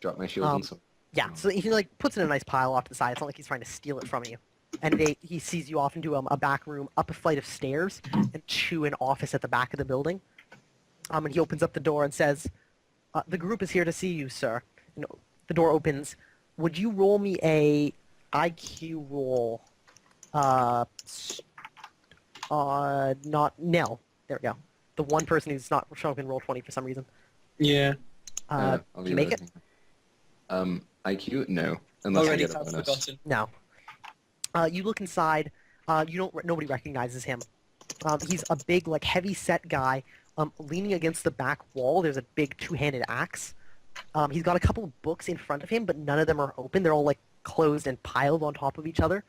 Drop my shield and so. Yeah, so he like puts it in a nice pile off to the side. It's not like he's trying to steal it from you. And he sees you off into a back room, up a flight of stairs, and to an office at the back of the building. And he opens up the door and says, "The group is here to see you, sir." And the door opens. Would you roll me a IQ roll? Not Nell. There we go. The one person who's not showing up can roll 20 for some reason. Yeah. I'll Can be you make it? looking. IQ? No, unless I Already get a have bonus. forgotten. No. You look inside. Nobody recognizes him. He's a big, like, heavy-set guy. Leaning against the back wall, there's a big two-handed axe. He's got a couple of books in front of him, but none of them are open. They're all, like, closed and piled on top of each other.